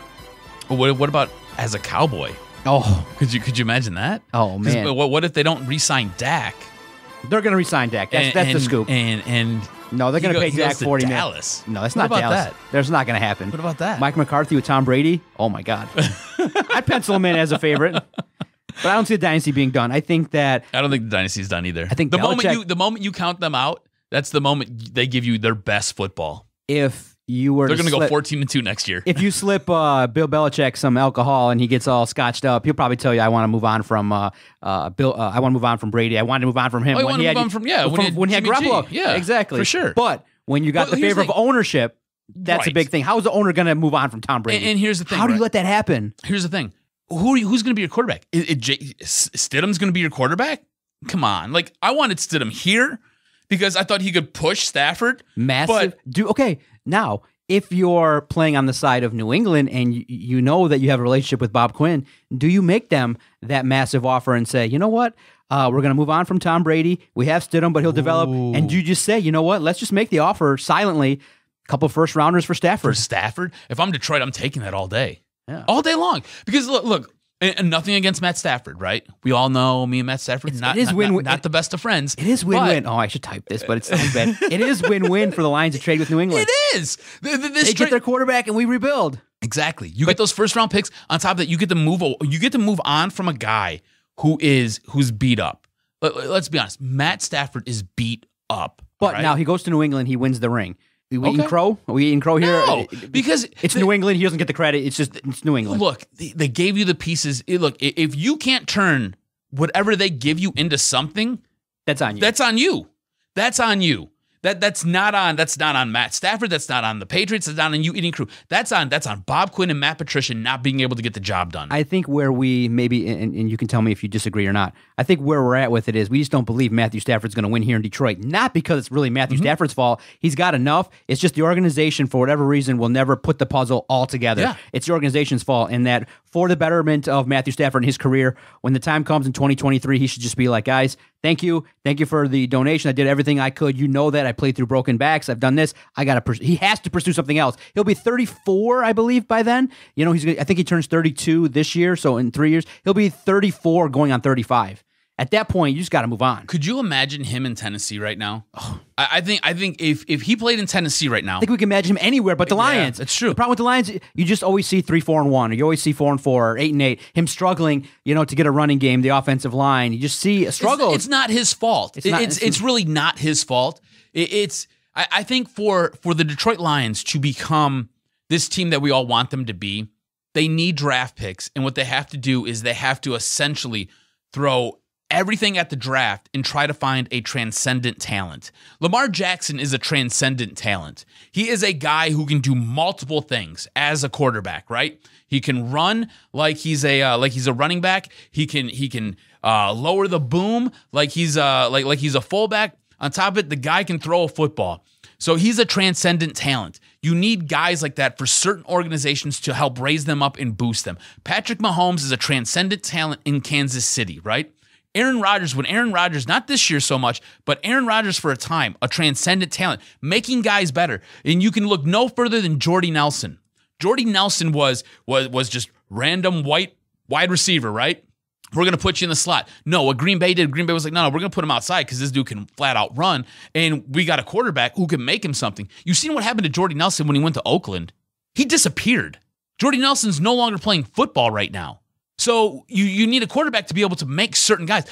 What about as a Cowboy? Oh, could you imagine that? Oh man, what if they don't re-sign Dak? They're going to re-sign Dak. That's the scoop. And no, they're going to pay Dak $40 million. Dallas. No, that's not Dallas. That? That's not going to happen. What about that? Mike McCarthy with Tom Brady? Oh, my God. I'd pencil him in as a favorite. But I don't see the dynasty being done. I don't think the dynasty's done either. I think the moment you count them out, that's the moment they give you their best football. If you were they're going to go 14-2 next year. If you slip Bill Belichick some alcohol and he gets all scotched up, he'll probably tell you, "I want to move on from Bill. I want to move on from Brady. I want to move on from him." When he had Garoppolo, yeah, exactly, for sure. But when you got the favor of ownership, that's a big thing. How is the owner going to move on from Tom Brady? And here's the thing: how do you let that happen? Here's the thing: who's going to be your quarterback? Stidham's going to be your quarterback? Come on, I wanted Stidham here because I thought he could push Stafford. Massive. Okay. Now, if you're playing on the side of New England and you know that you have a relationship with Bob Quinn, do you make them that massive offer and say, you know what, we're going to move on from Tom Brady. We have Stidham, but he'll develop. And do you just say, you know what, let's just make the offer silently, a couple first rounders for Stafford. For Stafford? If I'm Detroit, I'm taking that all day. Yeah. All day long. Because look, And nothing against Matt Stafford, right? We all know me and Matt Stafford, not the best of friends. It is win-win. Oh, I should type this, but it's not bad. It is win-win for the Lions to trade with New England. It is. They get their quarterback and we rebuild. Exactly. You get those first-round picks. On top of that, you get to move on from a guy who's beat up. Let's be honest. Matt Stafford is beat up. But now he goes to New England. He wins the ring. Are we eating crow? Are we eating crow here? No, because it's New England. He doesn't get the credit. It's New England. Look, they gave you the pieces. Look, if you can't turn whatever they give you into something, that's on you. That's on you. That's on you. That's not on Matt Stafford. That's not on the Patriots. That's not on you eating crew. That's on Bob Quinn and Matt Patricia not being able to get the job done. I think where we maybe, and you can tell me if you disagree or not, I think where we're at with it is we just don't believe Matthew Stafford's going to win here in Detroit. Not because it's really Matthew Stafford's fault. He's got enough. It's just the organization, for whatever reason, will never put the puzzle all together. Yeah. It's the organization's fault, and that for the betterment of Matthew Stafford and his career, when the time comes in 2023, he should just be like, guys, thank you for the donation. I did everything I could. You know that I played through broken backs. I've done this. He has to pursue something else. He'll be 34, I believe, by then. You know, I think he turns 32 this year. So in 3 years, he'll be 34, going on 35. At that point, you just got to move on. Could you imagine him in Tennessee right now? Oh. I think if he played in Tennessee right now, I think we can imagine him anywhere but the Lions. That's true. The problem with the Lions, you just always see 3-4-1, or you always see 4-4, or 8-8. Him struggling, to get a running game, the offensive line. You just see a struggle. It's not his fault. It's really not his fault. I think for the Detroit Lions to become this team that we all want them to be, they need draft picks, and what they have to do is they have to essentially throw everything at the draft and try to find a transcendent talent. Lamar Jackson is a transcendent talent. He is a guy who can do multiple things as a quarterback, right? He can run like he's a running back. He can lower the boom like he's a fullback. On top of it, the guy can throw a football. So he's a transcendent talent. You need guys like that for certain organizations to help raise them up and boost them. Patrick Mahomes is a transcendent talent in Kansas City, right? Aaron Rodgers, not this year so much, but Aaron Rodgers for a time, a transcendent talent, making guys better. And you can look no further than Jordy Nelson. Jordy Nelson was just random white wide receiver, right? We're going to put you in the slot. No, what Green Bay did, Green Bay was like, no, we're going to put him outside because this dude can flat out run, and we got a quarterback who can make him something. You've seen what happened to Jordy Nelson when he went to Oakland. He disappeared. Jordy Nelson's no longer playing football right now. So you need a quarterback to be able to make certain guys.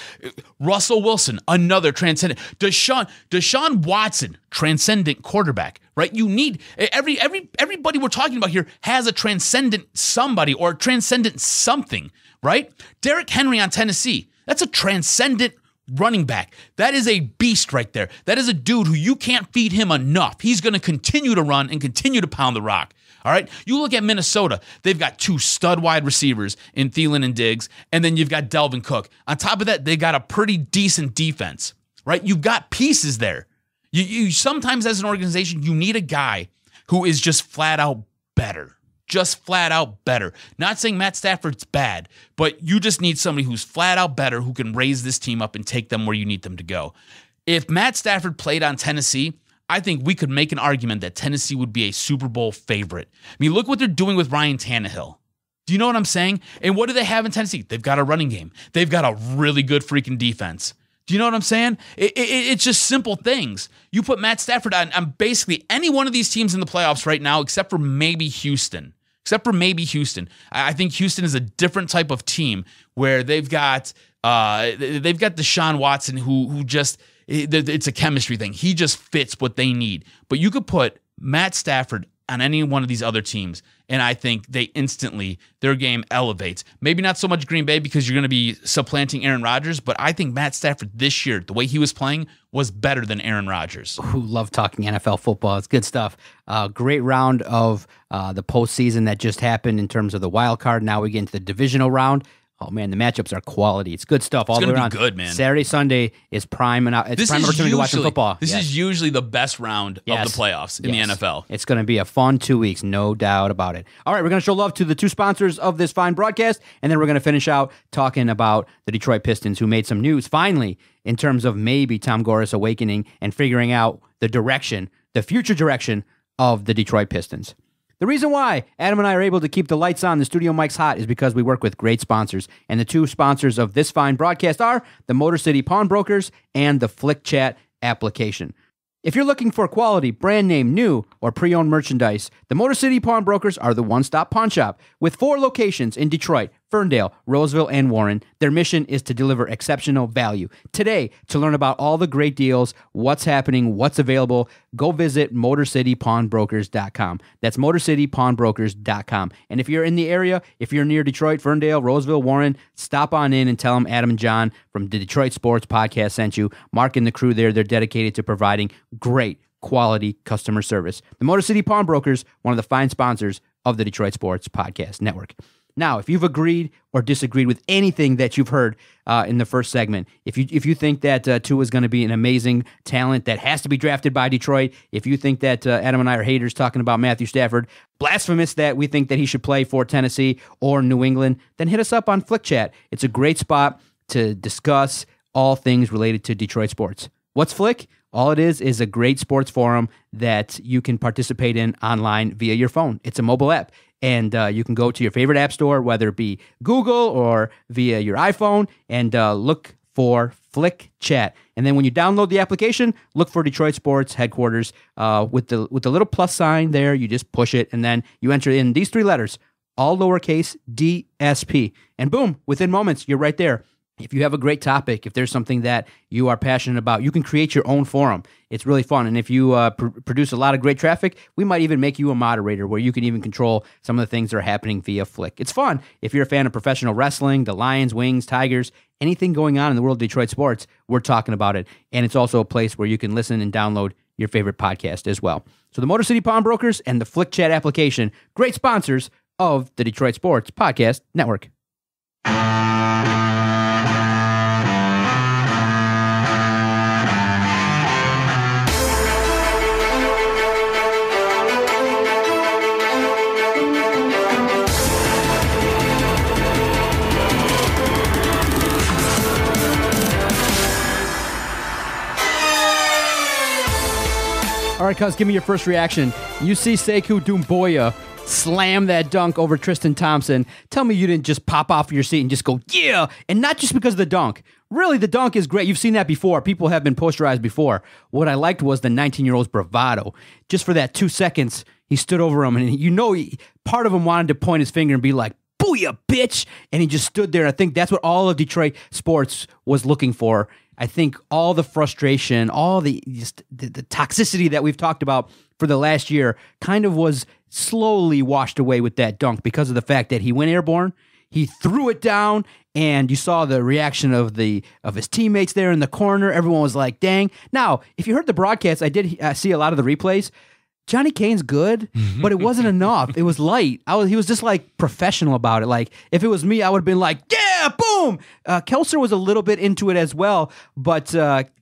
Russell Wilson, another transcendent. Deshaun Watson, transcendent quarterback, right? You need everybody we're talking about here has a transcendent somebody or a transcendent something, right? Derrick Henry on Tennessee, that's a transcendent running back. That is a beast right there. That is a dude who you can't feed him enough. He's going to continue to run and continue to pound the rock. All right, you look at Minnesota, they've got two stud wide receivers in Thielen and Diggs, and then you've got Delvin Cook. On top of that, they got a pretty decent defense, right? You've got pieces there. You sometimes as an organization, you need a guy who is just flat out better. Just flat out better. Not saying Matt Stafford's bad, but you just need somebody who's flat out better who can raise this team up and take them where you need them to go. If Matt Stafford played on Tennessee, I think we could make an argument that Tennessee would be a Super Bowl favorite. I mean, look what they're doing with Ryan Tannehill. Do you know what I'm saying? And what do they have in Tennessee? They've got a running game. They've got a really good freaking defense. Do you know what I'm saying? It's just simple things. You put Matt Stafford on basically any one of these teams in the playoffs right now, except for maybe Houston. I think Houston is a different type of team where they've got Deshaun Watson who just... It's a chemistry thing. He just fits what they need. But you could put Matt Stafford on any one of these other teams, and I think their game elevates. Maybe not so much Green Bay because you're going to be supplanting Aaron Rodgers, but I think Matt Stafford this year, the way he was playing, was better than Aaron Rodgers. Who love talking NFL football. It's good stuff. Great round of the postseason that just happened in terms of the wild card. Now we get into the divisional round. Oh, man, the matchups are quality. It's good stuff all the way around. It's going to be good, man. Saturday, Sunday is prime opportunity to watch some football. This is usually the best round of the playoffs in the NFL. It's going to be a fun 2 weeks, no doubt about it. All right, we're going to show love to the two sponsors of this fine broadcast, and then we're going to finish out talking about the Detroit Pistons, who made some news, finally, in terms of maybe Tom Gores awakening and figuring out the future direction of the Detroit Pistons. The reason why Adam and I are able to keep the lights on, the studio mics hot, is because we work with great sponsors. And the two sponsors of this fine broadcast are the Motor City Pawnbrokers and the Flick Chat application. If you're looking for quality, brand name, new, or pre-owned merchandise, the Motor City Pawnbrokers are the one-stop pawn shop. With 4 locations in Detroit, Ferndale, Roseville, and Warren, their mission is to deliver exceptional value. Today, to learn about all the great deals, what's happening, what's available, go visit MotorCityPawnbrokers.com. That's MotorCityPawnbrokers.com. And if you're in the area, if you're near Detroit, Ferndale, Roseville, Warren, stop on in and tell them Adam and John from the Detroit Sports Podcast sent you. Mark and the crew there, they're dedicated to providing great quality customer service. The Motor City Pawnbrokers, one of the fine sponsors of the Detroit Sports Podcast Network. Now, if you've agreed or disagreed with anything that you've heard in the first segment, if you think that Tua is going to be an amazing talent that has to be drafted by Detroit, if you think that Adam and I are haters talking about Matthew Stafford, blasphemous that we think that he should play for Tennessee or New England, then hit us up on Flick Chat. It's a great spot to discuss all things related to Detroit sports. What's Flick? All it is a great sports forum that you can participate in online via your phone. It's a mobile app. And you can go to your favorite app store, whether it be Google or via your iPhone, and look for Flick Chat. And then when you download the application, look for Detroit Sports Headquarters with the little plus sign there. You just push it, and then you enter in these 3 letters, all lowercase DSP. And boom, within moments, you're right there. If you have a great topic, if there's something that you are passionate about, you can create your own forum. It's really fun. And if you produce a lot of great traffic, we might even make you a moderator where you can even control some of the things that are happening via Flick. It's fun. If you're a fan of professional wrestling, the Lions, Wings, Tigers, anything going on in the world of Detroit sports, we're talking about it. And it's also a place where you can listen and download your favorite podcast as well. So the Motor City Pawnbrokers and the Flick Chat application, great sponsors of the Detroit Sports Podcast Network. All right, cuz, give me your first reaction. You see Sekou Doumbouya slam that dunk over Tristan Thompson. Tell me you didn't just pop off your seat and just go, yeah! And not just because of the dunk. Really, the dunk is great. You've seen that before. People have been posterized before. What I liked was the 19-year-old's bravado. Just for that 2 seconds, he stood over him, and part of him wanted to point his finger and be like, booyah, bitch! And he just stood there. I think that's what all of Detroit sports was looking for. I think all the frustration, all the toxicity that we've talked about for the last year kind of was slowly washed away with that dunk because of the fact that he went airborne, he threw it down, and you saw the reaction of his teammates there in the corner. Everyone was like, dang. Now, if you heard the broadcast, I did see a lot of the replays. Johnny Kane's good, but it wasn't enough. It was light. He was just like professional about it. Like if it was me, I would have been like, yeah, boom. Kelser was a little bit into it as well, but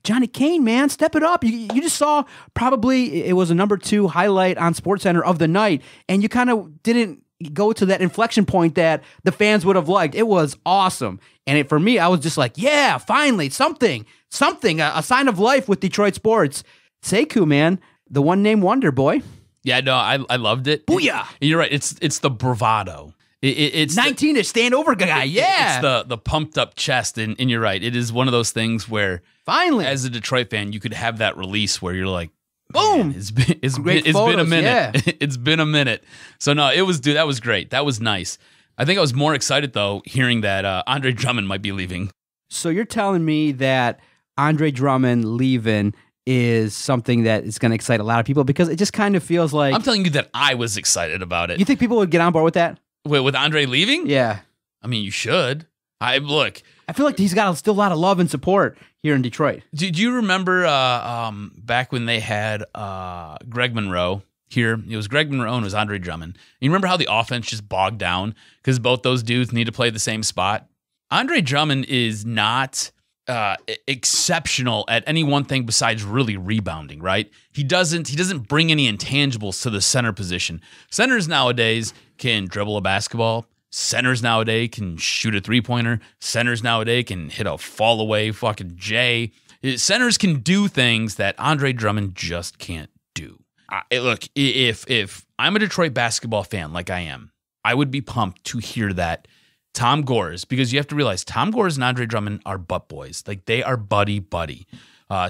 Johnny Kane, man, step it up. You just saw probably it was a number 2 highlight on SportsCenter of the night, and you kind of didn't go to that inflection point that the fans would have liked. It was awesome, and for me, I was just like, yeah, finally something, a sign of life with Detroit sports. Sekou, man. The one-name wonder, boy. Yeah, no, I loved it. Booyah! You're right. It's the bravado. It's 19 to stand over guy. Yeah, it's the pumped up chest, and you're right. It is one of those things where finally, as a Detroit fan, you could have that release where you're like, boom! It's been a minute. Yeah. It's been a minute. So no, that was great. That was nice. I think I was more excited though hearing that Andre Drummond might be leaving. So you're telling me that Andre Drummond leaving is something that is going to excite a lot of people, because it just kind of feels like... I'm telling you that I was excited about it. You think people would get on board with that? Wait, with Andre leaving? Yeah. I mean, you should. I feel like he's got still a lot of love and support here in Detroit. Do you remember back when they had Greg Monroe here? It was Greg Monroe and it was Andre Drummond. You remember how the offense just bogged down because both those dudes need to play the same spot? Andre Drummond is not... exceptional at any one thing besides really rebounding, right? He doesn't bring any intangibles to the center position. Centers nowadays can dribble a basketball. Centers nowadays can shoot a 3-pointer. Centers nowadays can hit a fall away fucking J. Centers can do things that Andre Drummond just can't do. look, if I'm a Detroit basketball fan like I am, I would be pumped to hear that Tom Gores, because you have to realize Tom Gores and Andre Drummond are butt boys. Like, they are buddy.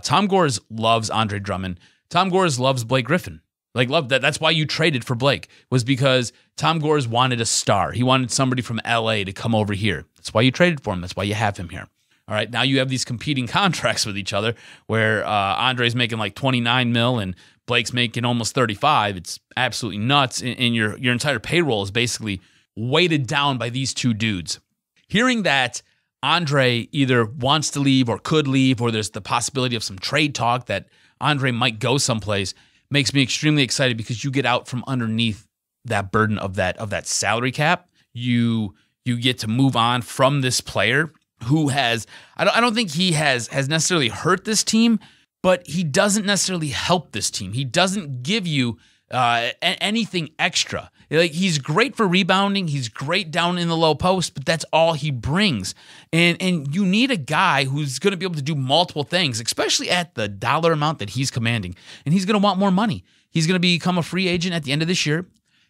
Tom Gores loves Andre Drummond. Tom Gores loves Blake Griffin. Like, love that. That's why you traded for Blake, was because Tom Gores wanted a star. He wanted somebody from LA to come over here. That's why you traded for him. That's why you have him here. All right, now you have these competing contracts with each other where Andre's making like 29 mil and Blake's making almost 35. It's absolutely nuts. And your entire payroll is basically weighted down by these two dudes. Hearing that Andre either wants to leave or could leave, or there's the possibility of some trade talk that Andre might go someplace, makes me extremely excited, because you get out from underneath that burden of that salary cap. You get to move on from this player who has, I don't think he has necessarily hurt this team, but he doesn't necessarily help this team. He doesn't give you anything extra. Like, he's great for rebounding. He's great down in the low post, but that's all he brings. And you need a guy who's going to be able to do multiple things, especially at the dollar amount that he's commanding. And he's going to want more money. He's going to become a free agent at the end of this year.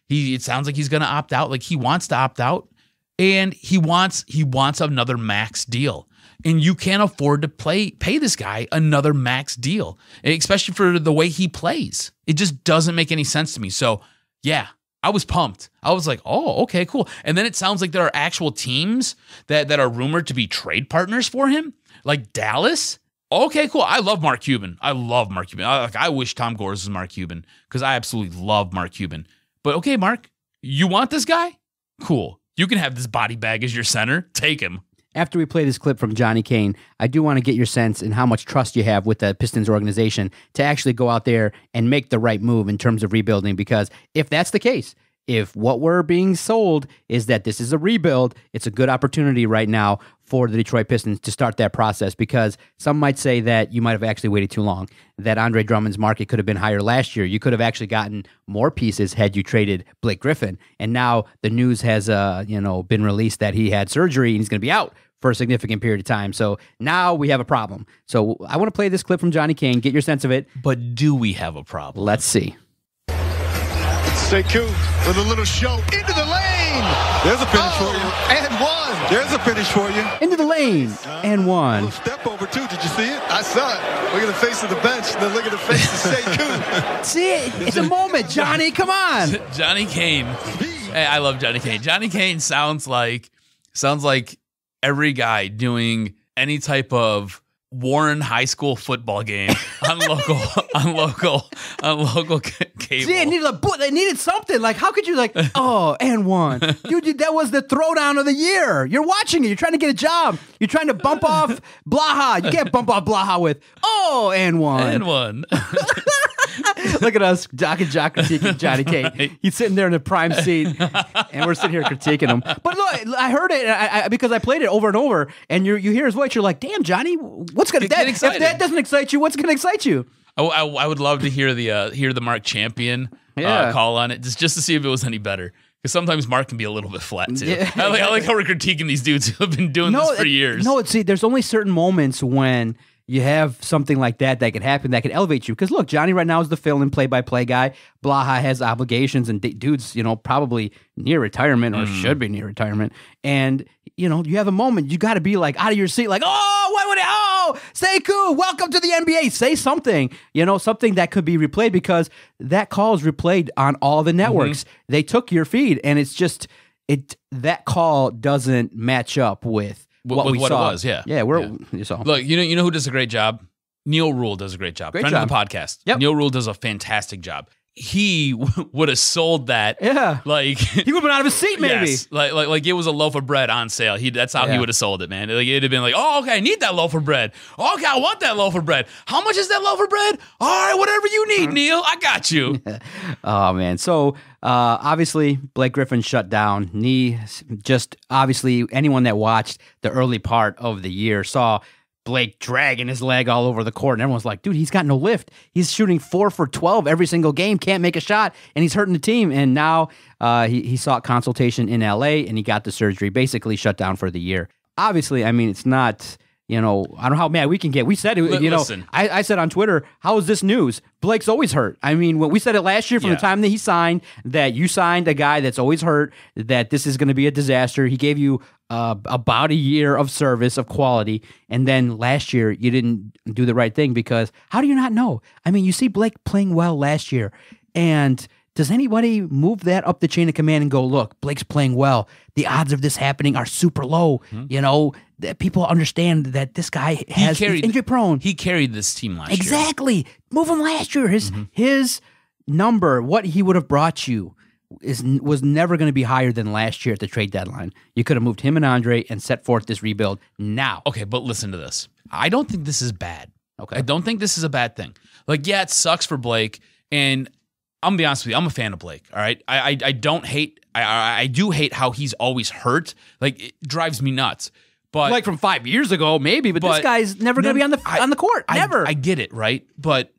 It sounds like he's going to opt out. Like, he wants to opt out. And he wants another max deal. And you can't afford to pay this guy another max deal, especially for the way he plays. It just doesn't make any sense to me. So, yeah, I was pumped. I was like, oh, okay, cool. And then it sounds like there are actual teams that are rumored to be trade partners for him, like Dallas. Okay, cool. I love Mark Cuban. I wish Tom Gores was Mark Cuban, because I absolutely love Mark Cuban. But okay, Mark, you want this guy? Cool. You can have this body bag as your center. Take him. After we play this clip from Johnny Kane, I do want to get your sense in how much trust you have with the Pistons organization to actually go out there and make the right move in terms of rebuilding. Because if that's the case, if what we're being sold is that this is a rebuild, it's a good opportunity right now for the Detroit Pistons to start that process, because some might say that you might have actually waited too long, that Andre Drummond's market could have been higher last year. You could have actually gotten more pieces had you traded Blake Griffin. And now the news has been released that he had surgery and he's going to be out for a significant period of time. So now we have a problem. So I want to play this clip from Johnny Kane, get your sense of it. But do we have a problem? Let's see. Sekou with a little show into the lane. There's a finish for you. And one. There's a finish for you. Into the lane. And one. A little step over, too. Did you see it? I saw it. Look at the face of the bench, and then look at the face of Sekou. See it? It's a moment, Johnny. Come on. Johnny Kane. Hey, I love Johnny Kane. Johnny Kane sounds like every guy doing any type of Warren High School football game on local cable. See, they needed something. Like, how could you and one. Dude, that was the throwdown of the year. You're watching it. You're trying to get a job. You're trying to bump off Blaha. You can't bump off Blaha with, and one. And one. Look at us, DocNJock critiquing Johnny Kane. He's sitting there in the prime seat, and we're sitting here critiquing him. But look, I heard it because I played it over and over, and you hear his voice. You're like, damn, Johnny, what's going to that? If that doesn't excite you, what's going to excite you? I would love to hear the Mark Champion call on it, just to see if it was any better. Because sometimes Mark can be a little bit flat, too. Yeah. I like how we're critiquing these dudes who have been doing this for years. See, there's only certain moments when you have something like that could happen, that could elevate you. Because look, Johnny right now is the fill-in play-by-play guy. Blaha has obligations, and dude's, probably near retirement or should be near retirement. And, you have a moment, you got to be like out of your seat, like, Sekou, welcome to the NBA. Say something, something that could be replayed, because that call is replayed on all the networks. They took your feed, and it's just, that call doesn't match up with what it was, yeah. Yeah, you saw. Look, you know who does a great job? Neil Rule does a great job. Friend of the podcast. Yep. Neil Rule does a fantastic job. He would have sold that. Yeah. Like, he would have been out of his seat, maybe. Yes, like it was a loaf of bread on sale. That's how he would have sold it, man. Like, it'd have been like, oh, okay, I need that loaf of bread. Okay, I want that loaf of bread. How much is that loaf of bread? All right, whatever you need, Neil. I got you. Oh, man. So, obviously, Blake Griffin shut down. Obviously, anyone that watched the early part of the year saw Blake dragging his leg all over the court, and everyone's like, dude, he's got no lift. He's shooting 4 for 12 every single game, can't make a shot, and he's hurting the team. And now he sought consultation in LA, and he got the surgery, basically shut down for the year. Obviously, I mean, it's not, I don't know how mad we can get. We said it, Listen. I said on Twitter, how is this news? Blake's always hurt. I mean, when we said it last year from the time that he signed, that you signed a guy that's always hurt, that this is going to be a disaster. He gave you about a year of service, of quality, and then last year you didn't do the right thing because how do you not know? I mean, you see Blake playing well last year, and does anybody move that up the chain of command and go, look, Blake's playing well. The odds of this happening are super low. That people understand that this guy he's injury prone. He carried this team last year. Exactly. Move him last year. His number, what he would have brought you, was never going to be higher than last year at the trade deadline. You could have moved him and Andre and set forth this rebuild now. Okay, but listen to this. I don't think this is bad. Okay. I don't think this is a bad thing. Like, yeah, it sucks for Blake, and I'm going to be honest with you, I'm a fan of Blake, all right? I don't hate, I do hate how he's always hurt. Like, it drives me nuts. But Like from 5 years ago, maybe, but this guy's never going to be on the court. Never. I get it, right? But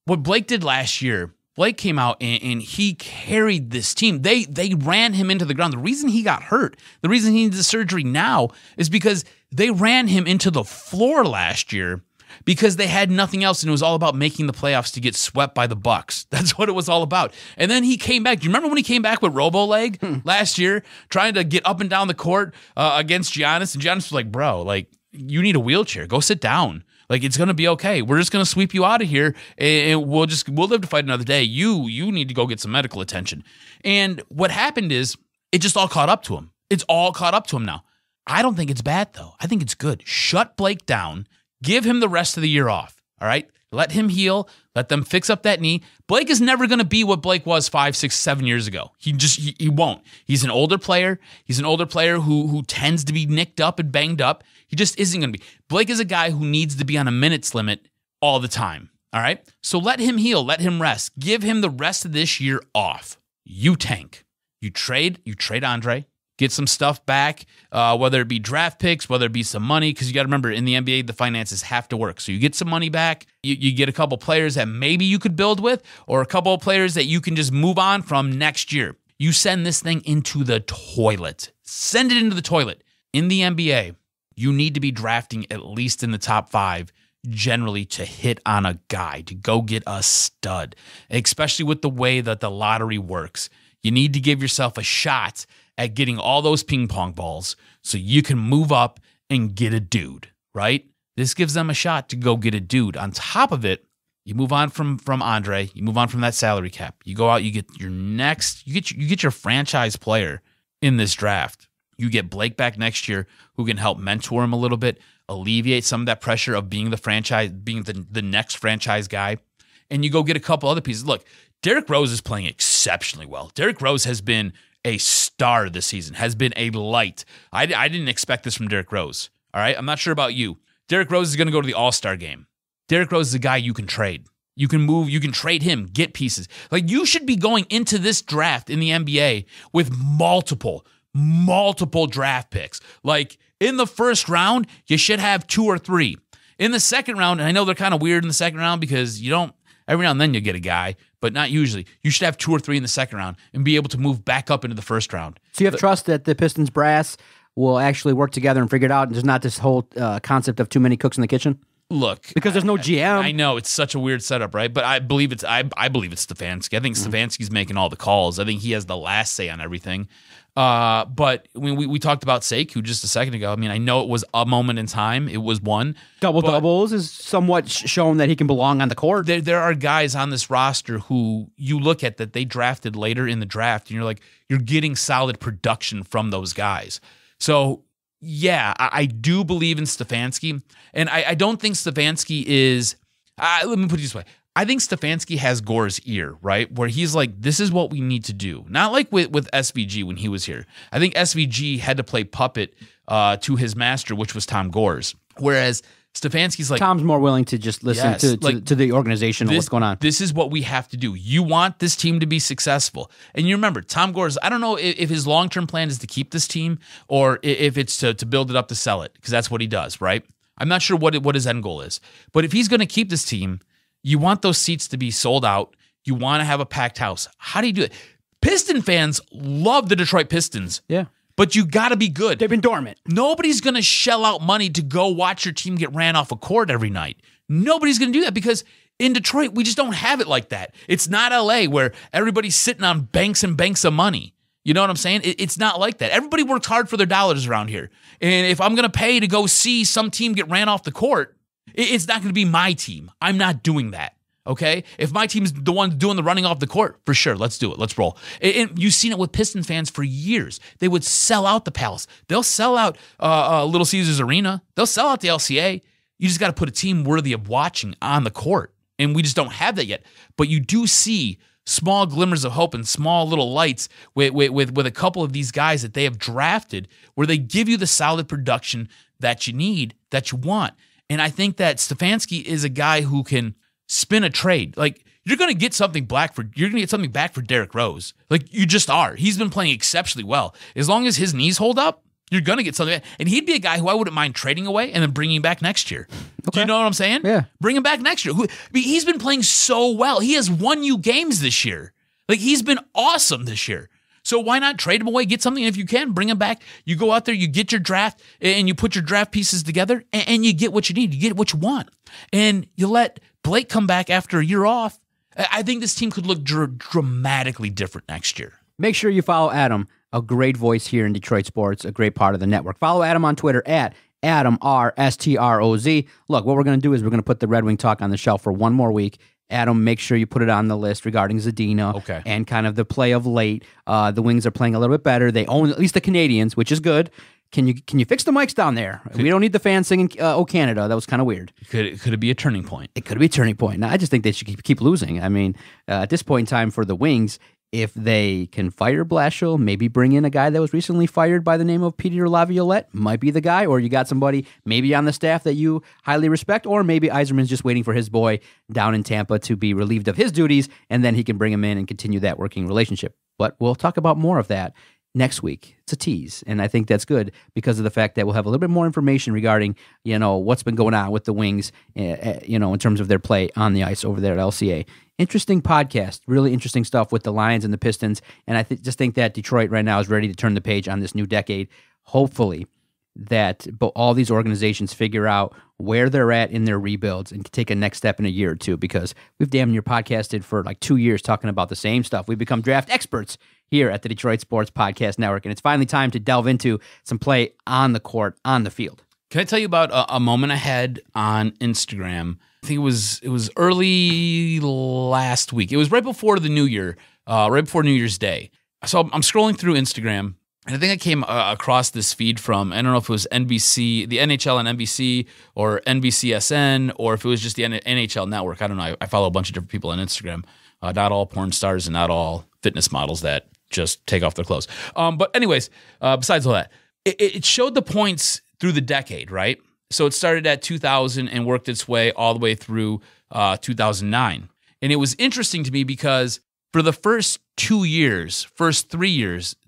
what Blake did last year, Blake came out and he carried this team. They ran him into the ground. The reason he got hurt, the reason he needs the surgery now is because they ran him into the floor last year because they had nothing else, and it was all about making the playoffs to get swept by the Bucks. That's what it was all about. And then he came back. Do you remember when he came back with Robo Leg last year, trying to get up and down the court against Giannis? And Giannis was like, bro, like, you need a wheelchair. Go sit down. Like, it's going to be okay. We're just going to sweep you out of here, and we'll live to fight another day. You need to go get some medical attention. And what happened is it just all caught up to him. It's all caught up to him now. I don't think it's bad, though. I think it's good. Shut Blake down. Give him the rest of the year off, all right? Let him heal. Let them fix up that knee. Blake is never going to be what Blake was 5, 6, 7 years ago. He won't. He's an older player. He's an older player who tends to be nicked up and banged up. He just isn't going to be. Blake is a guy who needs to be on a minutes limit all the time, all right? So let him heal. Let him rest. Give him the rest of this year off. You tank. You trade Andre. Get some stuff back, whether it be draft picks, whether it be some money, because you got to remember, in the NBA, the finances have to work. So you get some money back, you get a couple players that maybe you could build with, or a couple of players that you can just move on from next year. You send this thing into the toilet. Send it into the toilet. In the NBA, you need to be drafting at least in the top 5 generally to hit on a guy, to go get a stud, especially with the way that the lottery works. You need to give yourself a shot at getting all those ping pong balls so you can move up and get a dude, right? This gives them a shot to go get a dude. On top of it, you move on from Andre, you move on from that salary cap. You go out, you get your next, you get your franchise player in this draft. You get Blake back next year who can help mentor him a little bit, alleviate some of that pressure of being the franchise, being the next franchise guy. And you go get a couple other pieces. Look, Derrick Rose is playing exceptionally well. Derrick Rose has been a star this season, has been a light. I didn't expect this from Derrick Rose, all right? I'm not sure about you. Derrick Rose is going to go to the All-Star game. Derrick Rose is a guy you can trade. You can move, you can trade him, get pieces. Like, you should be going into this draft in the NBA with multiple draft picks. Like, in the first round, you should have 2 or 3. In the second round, and I know they're kind of weird in the second round because you don't, every now and then you get a guy, but not usually. You should have 2 or 3 in the second round and be able to move back up into the first round. So you have trust that the Pistons brass will actually work together and figure it out, and there's not this whole concept of too many cooks in the kitchen? Look, because there's no GM. I know it's such a weird setup, right? But I believe it's Stefanski. I think Stefanski's making all the calls. I think he has the last say on everything. But when we talked about Sekou just a second ago, I mean, I know it was a moment in time. It was one. Double-doubles is somewhat shown that he can belong on the court. There are guys on this roster who you look at that they drafted later in the draft, and you're like, you're getting solid production from those guys. So, yeah, I do believe in Stefanski, and I don't think Stefanski is let me put it this way. I think Stefanski has Gore's ear, right? Where he's like, this is what we need to do. Not like with SVG when he was here. I think SVG had to play puppet to his master, which was Tom Gores. Whereas Stefanski's like, Tom's more willing to just listen to the organization and what's going on. This is what we have to do. You want this team to be successful. And you remember, Tom Gores, I don't know if his long-term plan is to keep this team or if it's to build it up to sell it, because that's what he does, right? I'm not sure what his end goal is. But if he's going to keep this team, you want those seats to be sold out. You want to have a packed house. How do you do it? Piston fans love the Detroit Pistons. Yeah. but you got to be good. They've been dormant. Nobody's going to shell out money to go watch your team get ran off a court every night. Nobody's going to do that because in Detroit, we just don't have it like that. It's not LA where everybody's sitting on banks and banks of money. You know what I'm saying? It's not like that. Everybody works hard for their dollars around here. And if I'm going to pay to go see some team get ran off the court, it's not going to be my team. I'm not doing that. Okay? If my team's the one doing the running off the court, for sure, let's do it. Let's roll. And you've seen it with Pistons fans for years. They would sell out the Palace. They'll sell out Little Caesars Arena. They'll sell out the LCA. You just got to put a team worthy of watching on the court. And we just don't have that yet. But you do see small glimmers of hope and small little lights with a couple of these guys that they have drafted where they give you the solid production that you need, that you want. And I think that Stefanski is a guy who can spin a trade. Like, you're going to get something back for Derrick Rose. Like, you just are. He's been playing exceptionally well. As long as his knees hold up, you're going to get something back. And he'd be a guy who I wouldn't mind trading away and then bringing him back next year. Okay. Do you know what I'm saying? Yeah. Bring him back next year. He's been playing so well. He has won you games this year. Like, he's been awesome this year. So why not trade him away, get something, and if you can, bring him back. You go out there, you get your draft, and you put your draft pieces together, and you get what you need. You get what you want. And you let Blake come back after a year off. I think this team could look dramatically different next year. Make sure you follow Adam, a great voice here in Detroit sports, a great part of the network. Follow Adam on Twitter at AdamRSTROZ. Look, what we're going to do is we're going to put the Red Wing talk on the shelf for one more week. Adam, make sure you put it on the list regarding Zadina and kind of the play of late. The Wings are playing a little bit better. They own at least the Canadians, which is good. Can you fix the mics down there? We don't need the fans singing "Oh Canada." That was kind of weird. Could it be a turning point? It could be a turning point. Now, I just think they should keep losing. I mean, at this point in time for the Wings, if they can fire Blashill, maybe bring in a guy that was recently fired by the name of Peter Laviolette, might be the guy, or you got somebody maybe on the staff that you highly respect, or maybe Yzerman's just waiting for his boy down in Tampa to be relieved of his duties, and then he can bring him in and continue that working relationship. But we'll talk about more of that next week. It's a tease, and I think that's good because of the fact that we'll have a little bit more information regarding, what's been going on with the Wings, in terms of their play on the ice over there at LCA. Interesting podcast, really interesting stuff with the Lions and the Pistons, and I just think that Detroit right now is ready to turn the page on this new decade. Hopefully that all these organizations figure out where they're at in their rebuilds and take a next step in a year or two, because we've damn near podcasted for like 2 years talking about the same stuff. We've become draft experts here at the Detroit Sports Podcast Network, and it's finally time to delve into some play on the court, on the field. Can I tell you about a moment I had on Instagram? I think it was early last week. It was right before the New Year, right before New Year's Day. So I'm scrolling through Instagram, and I think I came across this feed from, I don't know if it was NBC, the NHL on NBC, or NBCSN, or if it was just the NHL Network. I don't know. I follow a bunch of different people on Instagram. Not all porn stars and not all fitness models that just take off their clothes. But anyways, besides all that, it showed the points through the decade, right? So it started at 2000 and worked its way all the way through 2009. And it was interesting to me because for the first 3 years,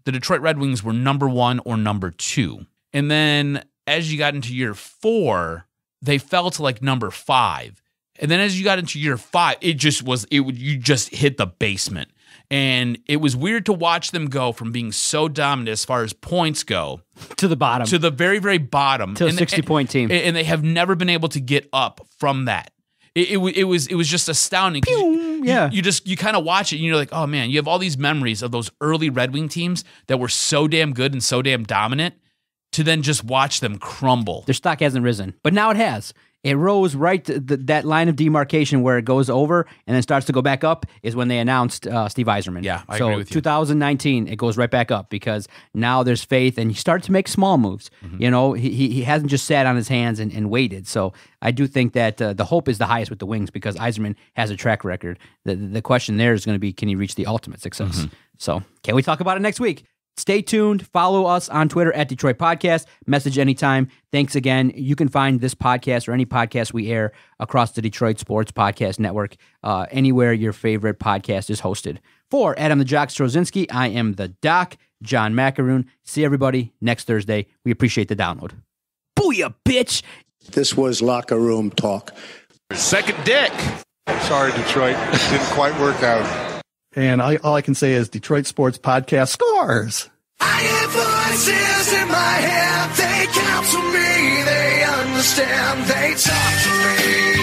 the Detroit Red Wings were number 1 or number 2. And then as you got into year 4, they fell to like number 5. And then as you got into year 5, you just hit the basement. And it was weird to watch them go from being so dominant as far as points go to the bottom, to the very, very bottom, to a 60-point team, and they have never been able to get up from that. It was just astounding. You kind of watch it and you're like, oh man, you have all these memories of those early Red Wing teams that were so damn good and so damn dominant, to then just watch them crumble. Their stock hasn't risen, but now it has. It rose right to that line of demarcation where it goes over and then starts to go back up is when they announced Steve Yzerman. Yeah, I agree with you. 2019, it goes right back up because now there's faith and he started to make small moves. Mm-hmm. He hasn't just sat on his hands and waited. So I do think that the hope is the highest with the Wings because Yzerman has a track record. The question there is going to be, can he reach the ultimate success? Mm-hmm. So can we talk about it next week? Stay tuned. Follow us on Twitter at Detroit Podcast. Message anytime. Thanks again. You can find this podcast or any podcast we air across the Detroit Sports Podcast Network, anywhere your favorite podcast is hosted. For Adam the Jock Strozinski, I am the Doc, John Macaroon. See everybody next Thursday. We appreciate the download. Booyah, bitch! This was locker room talk. Second dick. Sorry, Detroit. Didn't quite work out. And all I can say is Detroit Sports Podcast scores. I am Voices in my head, they counsel me, they understand, they talk to me.